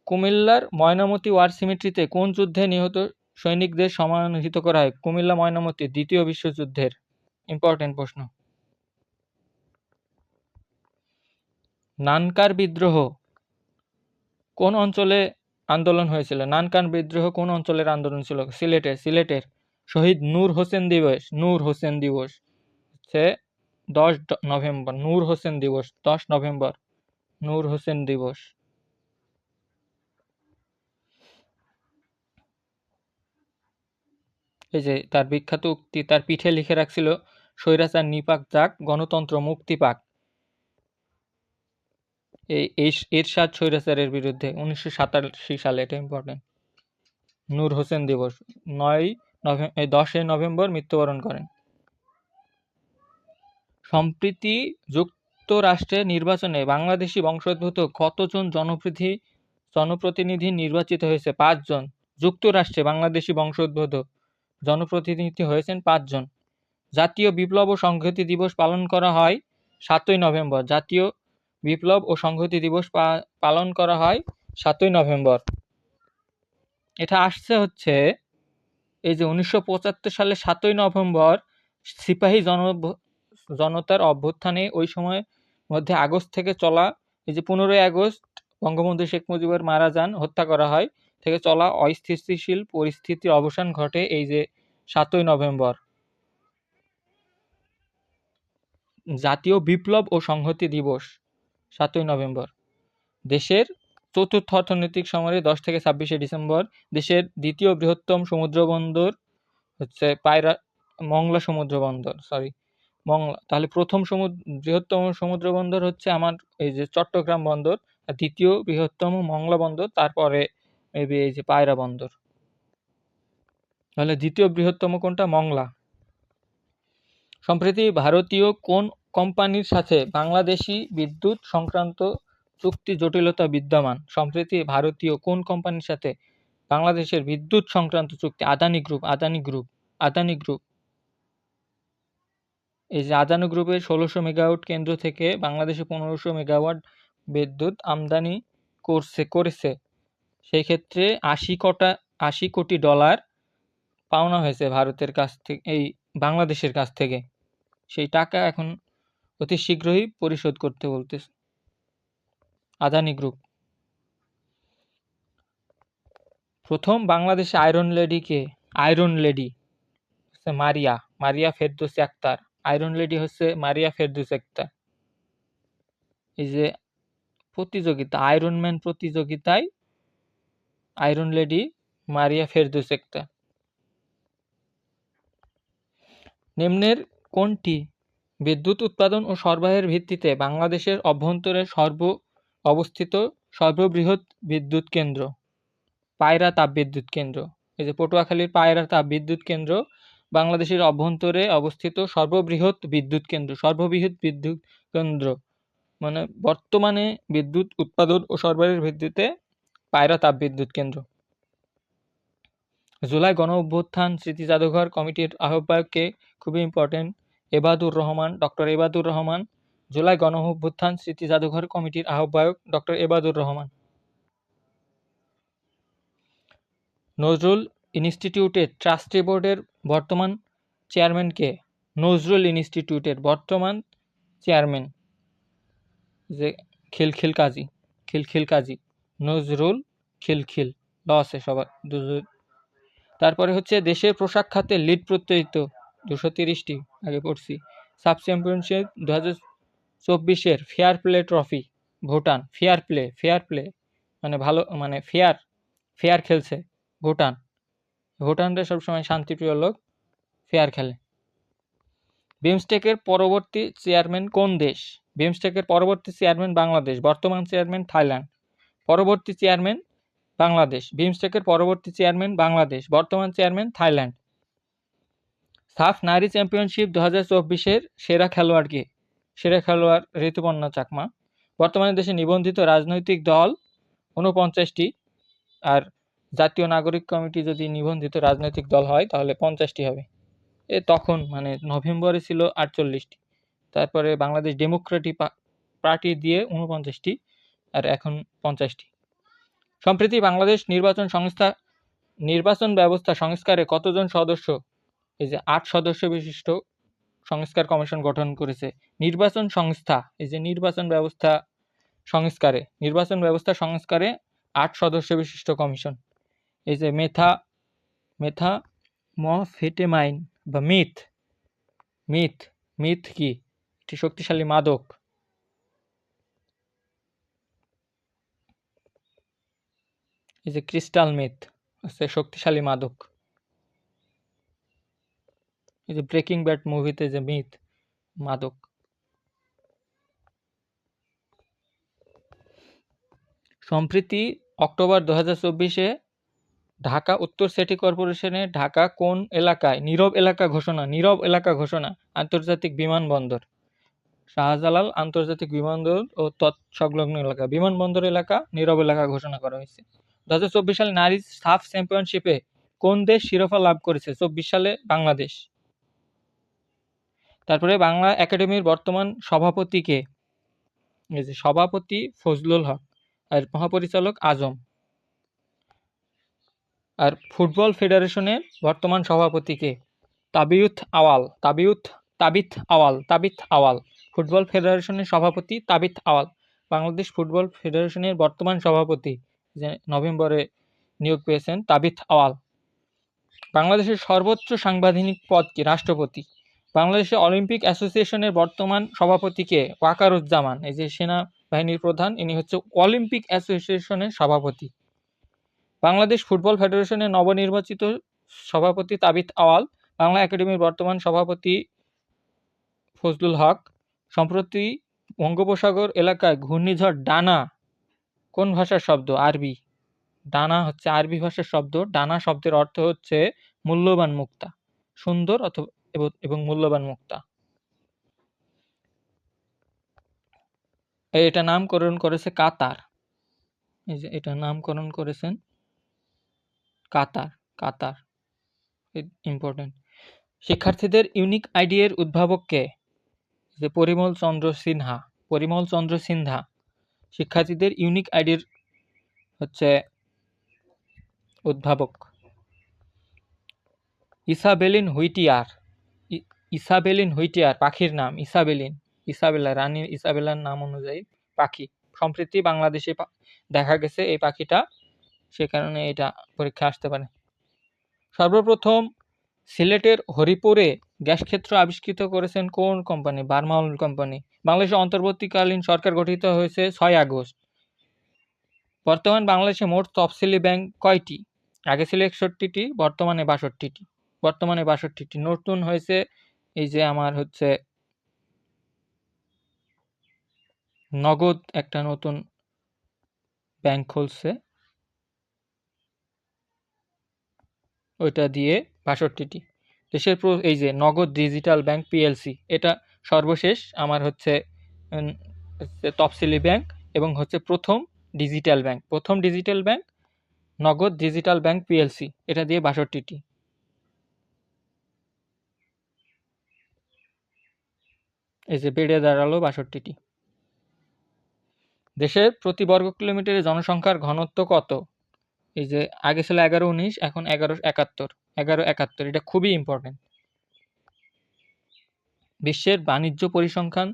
কুমিল্লার ময়নামতি ওয়ার সিমেট্রিতে কোন যুদ্ধে নিহত সৈনিকদের সমাহিত করা হয়? কুমিল্লা ময়নামতি দ্বিতীয় বিশ্বযুদ্ধের। ইম্পর্টেন্ট প্রশ্ন। নানকার বিদ্রোহ কোন অঞ্চলে আন্দোলন হয়েছিল? নানকান বিদ্রোহ কোন অঞ্চলের আন্দোলন ছিল? সিলেটের। শহীদ নূর হোসেন দিবস হচ্ছে 10 নভেম্বর। নূর হোসেন দিবস 10 নভেম্বর। নূর হোসেন দিবস। এই যে তার বিখ্যাত উক্তি, তার পিঠে লিখে রাখছিল, স্বৈরাচার নিপাক যাক, গণতন্ত্র মুক্তি পাক। এই এরশাদ স্বৈরাচারের বিরুদ্ধে 1987 সালে। এটা ইম্পর্টেন্ট। নূর হোসেন দিবস 10 নভেম্বর মৃত্যুবরণ করেন। সম্প্রতি যুক্তরাষ্ট্রের নির্বাচনে বাংলাদেশি বংশোদ্ভূত কতজন জনপ্রতিনিধি নির্বাচিত হয়েছে? 5 জন। যুক্তরাষ্ট্রে বাংলাদেশি বংশোদ্ভূত জনপ্রতিনিধি হয়েছেন 5 জন। জাতীয় বিপ্লব ও সংহতি দিবস পালন করা হয় 7ই নভেম্বর। জাতীয় বিপ্লব ও সংহতি দিবস পালন করা হয় 7ই নভেম্বর। এটা আসছে হচ্ছে এই যে 1975 সালে 7ই নভেম্বর সিপাহী জনতার অভ্যুত্থানে ওই সময় মধ্যে আগস্ট থেকে চলা এই যে 15ই আগস্ট বঙ্গবন্ধু শেখ মুজিবুর মারা যান, হত্যা করা হয়, থেকে চলা অস্থিতিশীল পরিস্থিতির অবসান ঘটে এই যে 7ই নভেম্বর। জাতীয় বিপ্লব ও সংহতি দিবস 7ই নভেম্বর। দেশের চতুর্থ অর্থনৈতিক সমরে 10 থেকে 26শে ডিসেম্বর। দেশের দ্বিতীয় বৃহত্তম সমুদ্র বন্দর হচ্ছে মংলা সমুদ্র বন্দর। মংলা। তাহলে প্রথম বৃহত্তম সমুদ্র বন্দর হচ্ছে আমার এই যে চট্টগ্রাম বন্দর, আর দ্বিতীয় বৃহত্তম মংলা বন্দর, তারপরে মেবি এই যে পায়রা বন্দর। তাহলে দ্বিতীয় বৃহত্তম কোনটা? মংলা। সম্প্রতি ভারতীয় কোন কোম্পানির সাথে বাংলাদেশি বিদ্যুৎ সংক্রান্ত চুক্তি জটিলতা বিদ্যমান? সম্প্রতি ভারতীয় কোন কোম্পানির সাথে বাংলাদেশের বিদ্যুৎ সংক্রান্ত চুক্তি? আদানি গ্রুপ। এই যে আদানি গ্রুপের 1600 মেগাওয়াট কেন্দ্র থেকে বাংলাদেশে 1500 মেগাওয়াট বিদ্যুৎ আমদানি করেছে। সেই ক্ষেত্রে 80 কোটি ডলার পাওনা হয়েছে ভারতের কাছ থেকে, এই বাংলাদেশের কাছ থেকে। সেই টাকা এখন অতি শীঘ্রই পরিশোধ করতে বলতেছে আদানি গ্রুপ। প্রথম বাংলাদেশে আয়রন লেডি হচ্ছে মারিয়া ফেরদৌসী আক্তার। আয়রন লেডি হচ্ছে মারিয়া ফেরদৌসী আক্তার। এই যে আয়রন ম্যান প্রতিযোগিতায় আয়রন লেডি মারিয়া ফেরদৌসী আক্তার। নিম্নের কোনটি বিদ্যুৎ উৎপাদন ও সরবরাহের ভিত্তিতে বাংলাদেশের অভ্যন্তরে অবস্থিত সর্ববৃহৎ বিদ্যুৎ কেন্দ্র? পায়রা তাপবিদ্যুৎ কেন্দ্র। এই যে পটুয়াখালীর পায়রা তাপবিদ্যুৎ কেন্দ্র বাংলাদেশের অভ্যন্তরে অবস্থিত সর্ববৃহৎ বিদ্যুৎ কেন্দ্র। মানে বর্তমানে বিদ্যুৎ উৎপাদন ও সরবরাহের ভিত্তিতে পায়রা তাপবিদ্যুৎ কেন্দ্র। জুলাই গণ অভ্যুত্থান স্মৃতি জাদুঘর কমিটির আহ্বায়ক কে? খুবই ইম্পর্টেন্ট, ডক্টর এবাদুর রহমান। জুলাই গণ অভ্যুত্থান স্মৃতি জাদুঘর কমিটির আহ্বায়ক ডক্টর এবাদুর রহমান। নজরুল ইনস্টিটিউটের ট্রাস্টি বোর্ডের বর্তমান চেয়ারম্যান কে? নজরুল ইনস্টিটিউটের বর্তমান চেয়ারম্যান যে খিলখিল কাজী নজরুল খিলখিল। ল আছে সবার। তারপরে হচ্ছে দেশের পোশাক খাতে লিড প্রত্যয়িত 230টি, আগে পড়ছি। Sub championship 2024 fair play trophy Bhutan. Fair play মানে ভালো, মানে ফেয়ার খেলছে ভুটানরা সবসময় শান্তিপ্রিয় লোক, ফেয়ার খেলে। বিমস্টেকের পরবর্তী চেয়ারম্যান কোন দেশ? বিমস্টেকের পরবর্তী চেয়ারম্যান বাংলাদেশ, বর্তমান চেয়ারম্যান থাইল্যান্ড। পরবর্তী চেয়ারম্যান বাংলাদেশ, বিমস্টেকের পরবর্তী চেয়ারম্যান বাংলাদেশ, বর্তমান চেয়ারম্যান থাইল্যান্ড। সাফ নারী চ্যাম্পিয়নশিপ 2024 সেরা খেলোয়াড় কে? সেরা খেলোয়াড় ঋতুপর্ণা চাকমা। বর্তমানে দেশে নিবন্ধিত রাজনৈতিক দল 49টি, আর জাতীয় নাগরিক কমিটি যদি নিবন্ধিত রাজনৈতিক দল হয় তাহলে 50টি হবে। তখন মানে নভেম্বরে ছিল 48টি, তারপরে বাংলাদেশ ডেমোক্রেটিক পার্টি দিয়ে 49টি, আর এখন 50টি। সম্প্রতি বাংলাদেশ নির্বাচন ব্যবস্থা সংস্কারে কতজন সদস্য? এই যে 8 সদস্য বিশিষ্ট সংস্কার কমিশন গঠন করেছে। নির্বাচন ব্যবস্থা সংস্কারে 8 সদস্য বিশিষ্ট কমিশন। এই যে মেথামফেটামাইন বা মিথ কি? একটি শক্তিশালী মাদক। এই যে ক্রিস্টাল মেথ হচ্ছে শক্তিশালী মাদক। এই যে ব্রেকিং ব্যাড মুভিতে যে মাদক। সম্প্রতি অক্টোবর 2024-এ ঢাকা উত্তর সিটি কর্পোরেশনের ঢাকা কোন এলাকায় নীরব এলাকা ঘোষণা আন্তর্জাতিক বিমানবন্দর। শাহজালাল আন্তর্জাতিক বিমানবন্দর ও তৎসংলগ্ন এলাকা বিমানবন্দর এলাকা নীরব এলাকা ঘোষণা করা হয়েছে। 2024 সালে নারী সাফ চ্যাম্পিয়নশিপে কোন দেশ শিরোপা লাভ করেছে? 24 সালে বাংলাদেশ। তারপরে বাংলা একাডেমির বর্তমান সভাপতি কে? এই যে সভাপতি ফজলুল হক আর মহাপরিচালক আজম। আর ফুটবল ফেডারেশনের বর্তমান সভাপতি কে? তাবিথ আওয়াল। ফুটবল ফেডারেশনের সভাপতি তাবিথ আওয়াল। বাংলাদেশ ফুটবল ফেডারেশনের বর্তমান সভাপতি যে নভেম্বরে নিয়োগ পেয়েছেন তাবিথ আওয়াল। বাংলাদেশের সর্বোচ্চ সাংবিধানিক পদ কি? রাষ্ট্রপতি। বাংলাদেশের অলিম্পিক অ্যাসোসিয়েশনের বর্তমান সভাপতি কে? ওয়াকারুজ্জামান। এই যে সেনাবাহিনীর প্রধান, ইনি হচ্ছে অলিম্পিক অ্যাসোসিয়েশনের সভাপতি। বাংলাদেশ ফুটবল ফেডারেশনের নবনির্বাচিত সভাপতি তাবিথ আওয়াল। বাংলা একাডেমির বর্তমান সভাপতি ফজলুল হক। সম্প্রতি বঙ্গোপসাগর এলাকায় ঘূর্ণিঝড় ডানা কোন ভাষার শব্দ? আরবি। ডানা হচ্ছে আরবি ভাষার শব্দ। ডানা শব্দের অর্থ হচ্ছে মূল্যবান মুক্তা, সুন্দর এবং মূল্যবান মুক্তা। এটা নামকরণ করেছে কাতার। এই যে এটা নামকরণ করেছেন কাতার। ইম্পর্টেন্ট। শিক্ষার্থীদের ইউনিক আইডি এর উদ্ভাবক কে? যে পরিমল চন্দ্র সিনহা। শিক্ষার্থীদের ইউনিক আইডির হচ্ছে উদ্ভাবক। ইসাবেলিন হুইটিয়ার পাখির নাম রানী ইসাবেলার নাম অনুযায়ী পাখি। সম্প্রতি বাংলাদেশে দেখা গেছে এই পাখিটা, সে কারণে এটা পরীক্ষা আসতে পারে। সর্বপ্রথম সিলেটের হরিপুরে গ্যাস ক্ষেত্র আবিষ্কৃত করেছেন কোন কোম্পানি? বার্মাউল কোম্পানি। বাংলাদেশের অন্তর্বর্তীকালীন সরকার গঠিত হয়েছে 6 আগস্ট। বর্তমান বাংলাদেশে মোট তফসিলি ব্যাংক কয়টি? আগে ছিল 61টি, বর্তমানে 62টি। নতুন হয়েছে এই যে আমার হচ্ছে নগদ একটা নতুন ব্যাংক খুলছে, ওইটা দিয়ে 62টি। দেশের এই যে নগদ ডিজিটাল ব্যাংক পিএলসি, এটা সর্বশেষ আমার হচ্ছে তফসিলি ব্যাংক এবং হচ্ছে প্রথম ডিজিটাল ব্যাংক নগদ ডিজিটাল ব্যাংক পিএলসি, এটা দিয়ে 62টি। এই যে বেড়ে দাঁড়ালো 62টি। দেশের প্রতি বর্গ কিলোমিটারে জনসংখ্যার ঘনত্ব কত? এই যে আগে ছিল 1119, এখন 1171। এটা খুবই ইম্পর্টেন্ট। বিশ্বের বাণিজ্য পরিসংখ্যান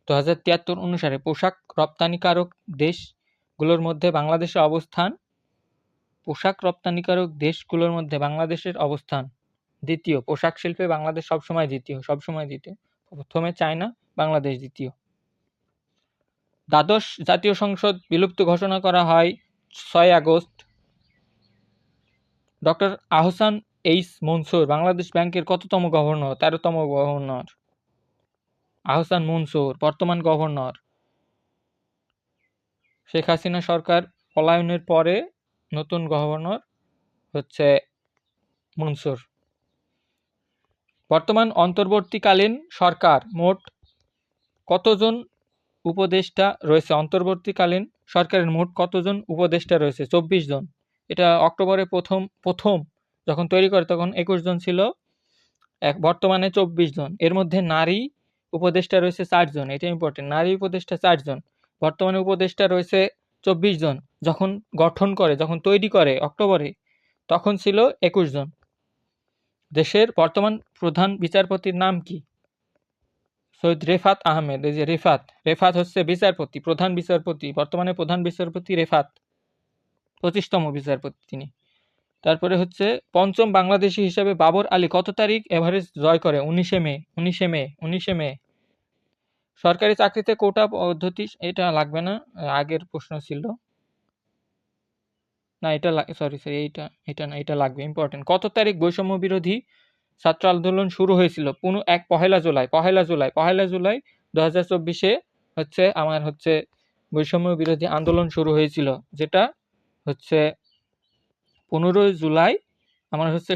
2073 অনুসারে পোশাক রপ্তানিকারক দেশগুলোর মধ্যে বাংলাদেশের অবস্থান দ্বিতীয়। পোশাক শিল্পে বাংলাদেশ সবসময় দ্বিতীয়। প্রথমে চায়না, বাংলাদেশ দ্বিতীয়। দ্বাদশ জাতীয় সংসদ বিলুপ্ত ঘোষণা করা হয় 6 August. Doctor Ahsan H Mansur Bangladesh ব্যাংকের কততম গভর্নর? 13তম গভর্নর। আহসান মনসুর বর্তমান গভর্নর। শেখ হাসিনা সরকার পলায়নের পরে নতুন গভর্নর হচ্ছে মনসুর। বর্তমান অন্তর্বর্তীকালীন সরকার মোট কতজন উপদেষ্টা রয়েছে? অন্তর্বর্তীকালীন সরকারের মোট কতজন উপদেষ্টা রয়েছে? 24 জন। এটা অক্টোবরে প্রথম যখন তৈরি করে তখন 21 জন ছিল, বর্তমানে 24 জন। এর মধ্যে নারী উপদেষ্টা রয়েছে 4 জন, এটা ইম্পর্টেন্ট। নারী উপদেষ্টা 4 জন, বর্তমানে উপদেষ্টা রয়েছে 24 জন। যখন তৈরি করে অক্টোবরে, তখন ছিল 21 জন। দেশের বর্তমান প্রধান বিচারপতির নাম কি? সৈয়দ রেফাত আহমেদ। এই যে রেফাত হচ্ছে বিচারপতি, প্রধান বিচারপতি, বর্তমানে প্রধান বিচারপতি রেফাত, 25তম বিচারপতি তিনি। তারপরে হচ্ছে পঞ্চম বাংলাদেশী হিসাবে বাবর আলী কত তারিখ এভারেস্ট জয় করে? 19শে মে। সরকারি চাকরিতে কোটা পদ্ধতি, এটা লাগবে না, আগের প্রশ্ন ছিল না, এটা সরি এটা না, এটা লাগবে, ইম্পর্টেন্ট। কত তারিখ বৈষম্য বিরোধী ছাত্র আন্দোলন শুরু হয়েছিল? পহেলা জুলাই 2024 হচ্ছে বৈষম্য বিরোধী আন্দোলন শুরু হয়েছিল, যেটা হচ্ছে 15 জুলাই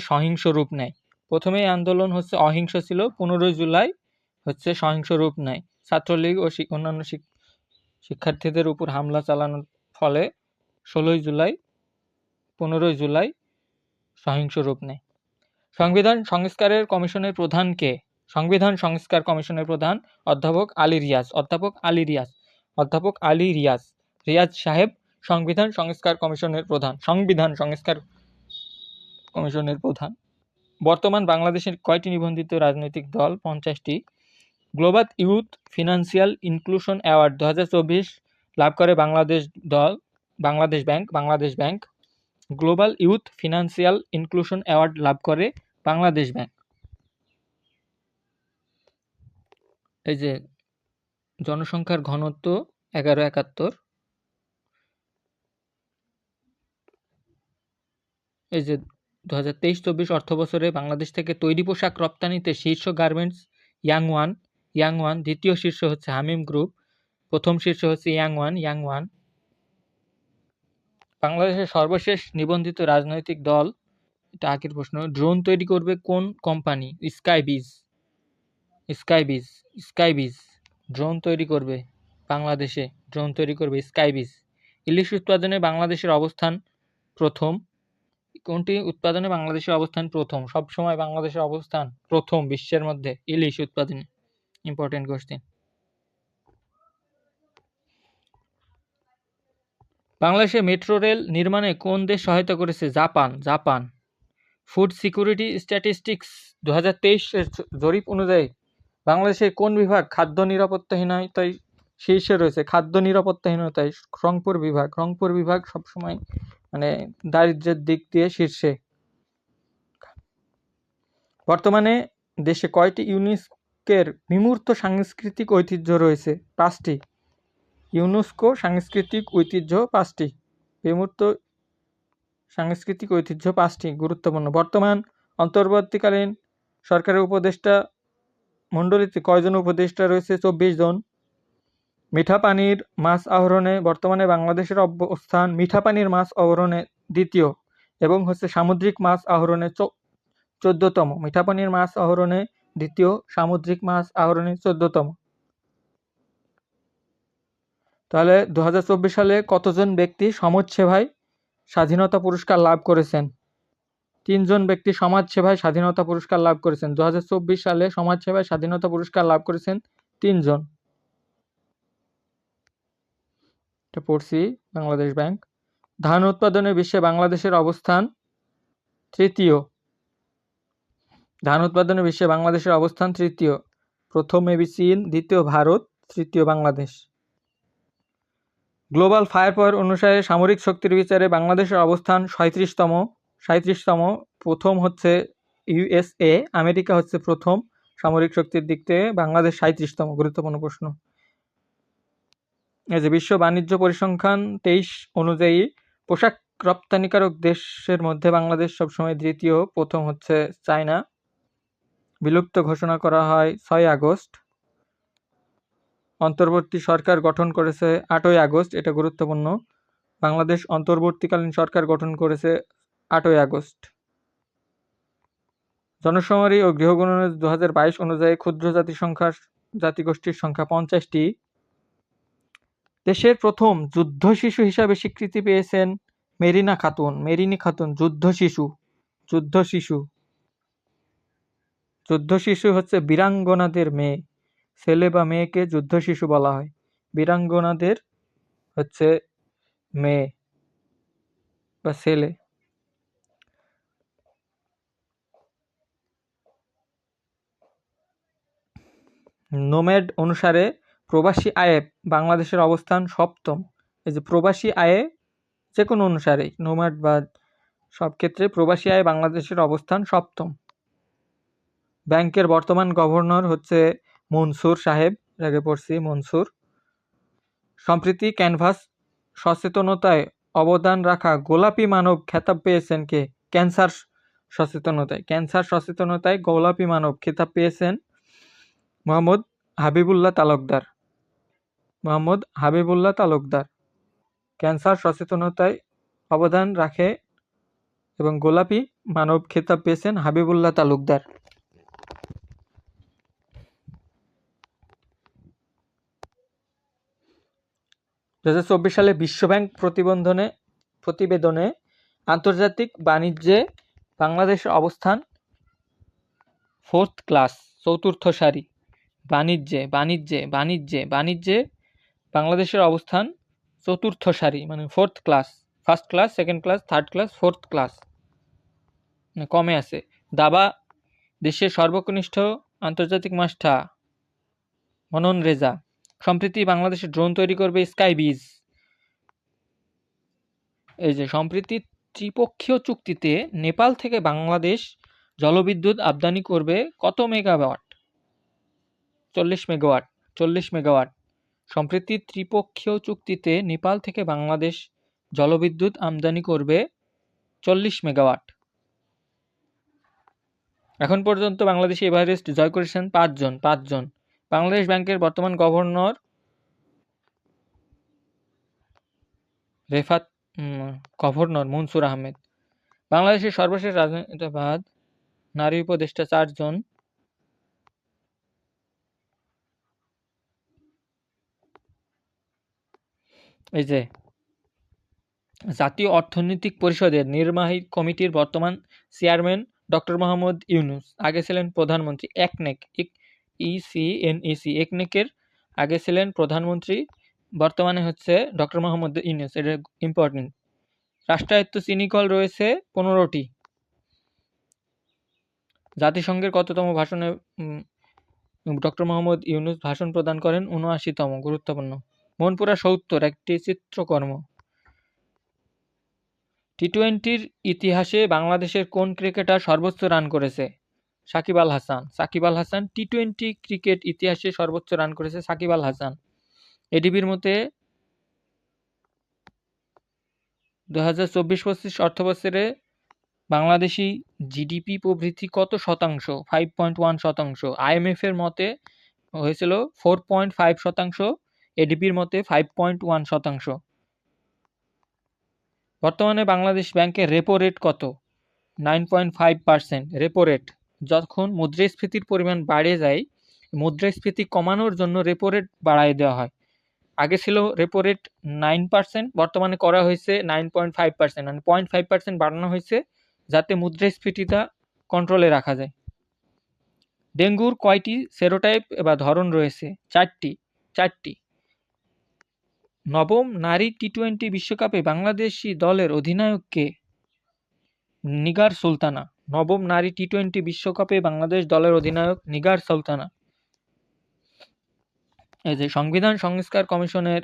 সহিংস রূপ নেয়। প্রথমে আন্দোলন অহিংস ছিল, 15 জুলাই সহিংস রূপ নেয়। ছাত্রলীগ ও অন্যান্য শিক্ষার্থীদের উপর হামলা চালানোর ফলে 15 জুলাই সহিংস রূপ নেয়। সংবিধান সংস্কার কমিশনের প্রধান অধ্যাপক আলী রিয়াজ সাহেব সংবিধান সংস্কার কমিশনের প্রধান। বর্তমান বাংলাদেশের কয়টি নিবন্ধিত রাজনৈতিক দল? 50টি। Global Youth Financial Inclusion Award 2024 লাভ করে Bangladesh Bank. Global Youth Financial Inclusion Award লাভ করে বাংলাদেশ ব্যাংক। এই যে জনসংখ্যার ঘনত্ব 1171। এই যে 2023-24 অর্থবছরে বাংলাদেশ থেকে তৈরি পোশাক রপ্তানিতে শীর্ষ গার্মেন্টস ইয়াংওয়ান, দ্বিতীয় শীর্ষ হচ্ছে হামিম গ্রুপ, প্রথম শীর্ষ হচ্ছে ইয়াংওয়ান। বাংলাদেশের সর্বশেষ নিবন্ধিত রাজনৈতিক দল, এটা আগের প্রশ্ন। ড্রোন তৈরি করবে কোন কোম্পানি? স্কাইবিজ ড্রোন তৈরি করবে বাংলাদেশে, স্কাইবিজ। ইলিশ উৎপাদনে বাংলাদেশের অবস্থান প্রথম। কোনটি উৎপাদনে বাংলাদেশের অবস্থান প্রথম? সবসময় বাংলাদেশের অবস্থান প্রথম বিশ্বের মধ্যে ইলিশ উৎপাদনে। Important question. বাংলাদেশে মেট্রো রেল নির্মাণে কোন দেশ সহায়তা করেছে? জাপান। ফুড সিকিউরিটি স্ট্যাটিস্টিক্স 2023 এর জরিপ অনুযায়ী বাংলাদেশের কোন বিভাগ খাদ্য নিরাপত্তাহীনতায় শীর্ষে রয়েছে? খাদ্য নিরাপত্তাহীনতায় রংপুর বিভাগ সবসময় দারিদ্র্যের দিক দিয়ে শীর্ষে। বর্তমানে দেশে কয়টি ইউনেস্কোর বিমূর্ত সাংস্কৃতিক ঐতিহ্য রয়েছে? 5টি। ইউনেস্কো সাংস্কৃতিক ঐতিহ্য 5টি, বিমূর্ত সাংস্কৃতিক ঐতিহ্য 5টি, গুরুত্বপূর্ণ। বর্তমান অন্তর্বর্তীকালীন সরকারের উপদেষ্টা মণ্ডলীতে কয়জন উপদেষ্টা রয়েছে? 24 জন। মিঠা পানির মাছ আহরণে বর্তমানে বাংলাদেশের অবস্থান মিঠা পানির মাছ আহরণে দ্বিতীয় এবং সামুদ্রিক মাছ আহরণে 14তম। মিঠা পানির মাছ আহরণে দ্বিতীয়, সামুদ্রিক মাছ আহরণে 14তম। তাহলে 2024 সালে কতজন ব্যক্তি সমাজসেবায় স্বাধীনতা পুরস্কার লাভ করেছেন? 3 জন ব্যক্তি সমাজসেবায় স্বাধীনতা পুরস্কার লাভ করেছেন। 2024 সালে সমাজসেবায় স্বাধীনতা পুরস্কার লাভ করেছেন 3 জন। এটা পড়ছি, বাংলাদেশ ব্যাংক। ধান উৎপাদনে বিশ্বে বাংলাদেশের অবস্থান তৃতীয়। প্রথমে চীন, দ্বিতীয় ভারত, তৃতীয় বাংলাদেশ। গ্লোবাল ফায়ার পাওয়ার অনুসারে সামরিক শক্তির বিচারে বাংলাদেশের অবস্থান 37তম। প্রথম হচ্ছে ইউএসএ, আমেরিকা হচ্ছে প্রথম সামরিক শক্তির দিক থেকে, বাংলাদেশ 37তম। গুরুত্বপূর্ণ প্রশ্ন। এই যে বিশ্ব বাণিজ্য পরিসংখ্যান 23 অনুযায়ী পোশাক রপ্তানিকারক দেশের মধ্যে বাংলাদেশ সবসময় দ্বিতীয়, প্রথম হচ্ছে চায়না। বিলুপ্ত ঘোষণা করা হয় 6 আগস্ট। অন্তর্বর্তী সরকার গঠন করেছে 8ই আগস্ট, এটা গুরুত্বপূর্ণ। বাংলাদেশ অন্তর্বর্তীকালীন সরকার গঠন করেছে 8ই আগস্ট। জনশুমারি ও গৃহগণনা 2022 অনুযায়ী ক্ষুদ্র জাতিগোষ্ঠীর সংখ্যা 50টি। দেশের প্রথম যুদ্ধ শিশু হিসাবে স্বীকৃতি পেয়েছেন মেরিনী খাতুন যুদ্ধ শিশু হচ্ছে বীরাঙ্গনাদের মেয়ে। ছেলে বা মেয়েকে যুদ্ধ শিশু বলা হয়। বীরাঙ্গনাদের হচ্ছে মেয়ে বা ছেলে। নোম্যাড অনুসারে প্রবাসী আয়ে বাংলাদেশের অবস্থান সপ্তম। এই যে প্রবাসী আয়ে যে কোনো অনুসারে নোম্যাড বা সব ক্ষেত্রে প্রবাসী আয়ে বাংলাদেশের অবস্থান সপ্তম। ব্যাংকের বর্তমান গভর্নর হচ্ছে মনসুর সাহেব, আগে পড়ছি মনসুর। সম্প্রতি ক্যানভাস সচেতনতায় অবদান রাখা গোলাপী মানব খেতাব পেয়েছেন কে? ক্যান্সার সচেতনতায় গোলাপী মানব খেতাব পেয়েছেন মোহাম্মদ হাবিবুল্লাহ তালুকদার। ক্যান্সার সচেতনতায় অবদান রাখে এবং গোলাপী মানব খেতাব পেয়েছেন হাবিবুল্লাহ তালুকদার। 2024 সালে বিশ্বব্যাংক প্রতিবেদনে আন্তর্জাতিক বাণিজ্যে বাংলাদেশের অবস্থান ফোর্থ ক্লাস, চতুর্থ সারি। বাণিজ্যে বাংলাদেশের অবস্থান চতুর্থ সারি, মানে fourth class. First class, second class, third class, fourth class কমে আছে। দাবা দেশের সর্বকনিষ্ঠ আন্তর্জাতিক মাস্টা মনন রেজা। সম্প্রতি বাংলাদেশে ড্রোন তৈরি করবে স্কাইবিজ। এই যে সম্প্রতি ত্রিপক্ষীয় চুক্তিতে নেপাল থেকে বাংলাদেশ জলবিদ্যুৎ আমদানি করবে কত মেগাওয়াট? 40 মেগাওয়াট। সম্প্রতি ত্রিপক্ষীয় চুক্তিতে নেপাল থেকে বাংলাদেশ জলবিদ্যুৎ আমদানি করবে 40 মেগাওয়াট। এখন পর্যন্ত বাংলাদেশে এভারেস্ট জয় করেছেন 5 জন। বাংলাদেশ ব্যাংকের বর্তমান গভর্নর মনসুর আহমেদ। বাংলাদেশের সর্বশেষ রাজনীতিবাদ নারী উপদেষ্টা 4 জন। এই যে জাতীয় অর্থনৈতিক পরিষদের নির্বাহী কমিটির বর্তমান চেয়ারম্যান ডক্টর মোহাম্মদ ইউনূস, আগে ছিলেন প্রধানমন্ত্রী। একনেকের আগে ছিলেন প্রধানমন্ত্রী, বর্তমানে হচ্ছে ডক্টর মোহাম্মদ ইউনূস। এটা ইম্পর্টেন্ট। রাষ্ট্রায়ত্ত চিনি কল রয়েছে 15টি। জাতিসংঘের কততম ভাষণে ডক্টর মোহাম্মদ ইউনূস ভাষণ প্রদান করেন? ৭৯তম। গুরুত্বপূর্ণ। মনপুরা ৭০ একটি চিত্রকর্ম। টি-20-র ইতিহাসে বাংলাদেশের কোন ক্রিকেটার সর্বোচ্চ রান করেছে? সাকিব আল হাসান। টি-20 ক্রিকেট ইতিহাসে সর্বোচ্চ রান করেছে সাকিব আল হাসান। এডিবির মতে 2024-25 অর্থবছরে বাংলাদেশি জিডিপি প্রবৃদ্ধি কত শতাংশ? 5.1%। আইএমএফ এর মতে হয়েছিল 4.5%, এডিবির মতে 5.1%। বর্তমানে বাংলাদেশ ব্যাংকের রেপো রেট কত? 9.5%। Repo rate. যখন মুদ্রাস্ফীতির পরিমাণ বাড়ে যায়, মুদ্রাস্ফীতি কমানোর জন্য রেপো রেট বাড়ায় দেওয়া হয়। আগে ছিল রেপো রেট 9%, বর্তমানে করা হয়েছে 9.5%, মানে 0.5% বাড়ানো হয়েছে যাতে মুদ্রাস্ফীতিটা কন্ট্রোলে রাখা যায়। ডেঙ্গুর কয়টি সেরোটাইপ বা ধরন রয়েছে? 4টি। নবম নারী টি-20 বিশ্বকাপে বাংলাদেশি দলের অধিনায়ক কে? নিগার সুলতানা। নবম নারী টি-20 বিশ্বকাপে বাংলাদেশ দলের অধিনায়ক নিগার সুলতানা। এই যে সংবিধান সংস্কার কমিশনের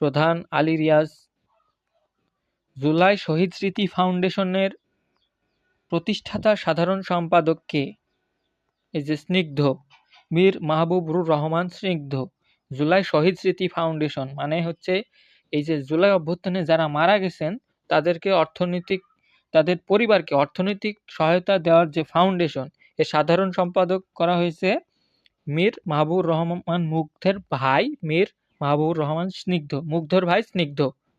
প্রধান আলী রিয়াজ। জুলাই শহীদ স্মৃতি ফাউন্ডেশনের প্রতিষ্ঠাতা সাধারণ সম্পাদক কে? এই যে স্নিগ্ধ, মীর মাহবুবুর রহমান স্নিগ্ধ। জুলাই শহীদ স্মৃতি ফাউন্ডেশন মানে হচ্ছে এই যে জুলাই অভ্যুত্থানে যারা মারা গেছেন তাদের পরিবারকে অর্থনৈতিক সহায়তা দেওয়ার যে ফাউন্ডেশন, এর সাধারণ সম্পাদক করা হয়েছে মীর মাহবুবুর রহমান মুগ্ধের ভাই মীর মাহবুবুর রহমান স্নিগ্ধ। মুগ্ধর ভাই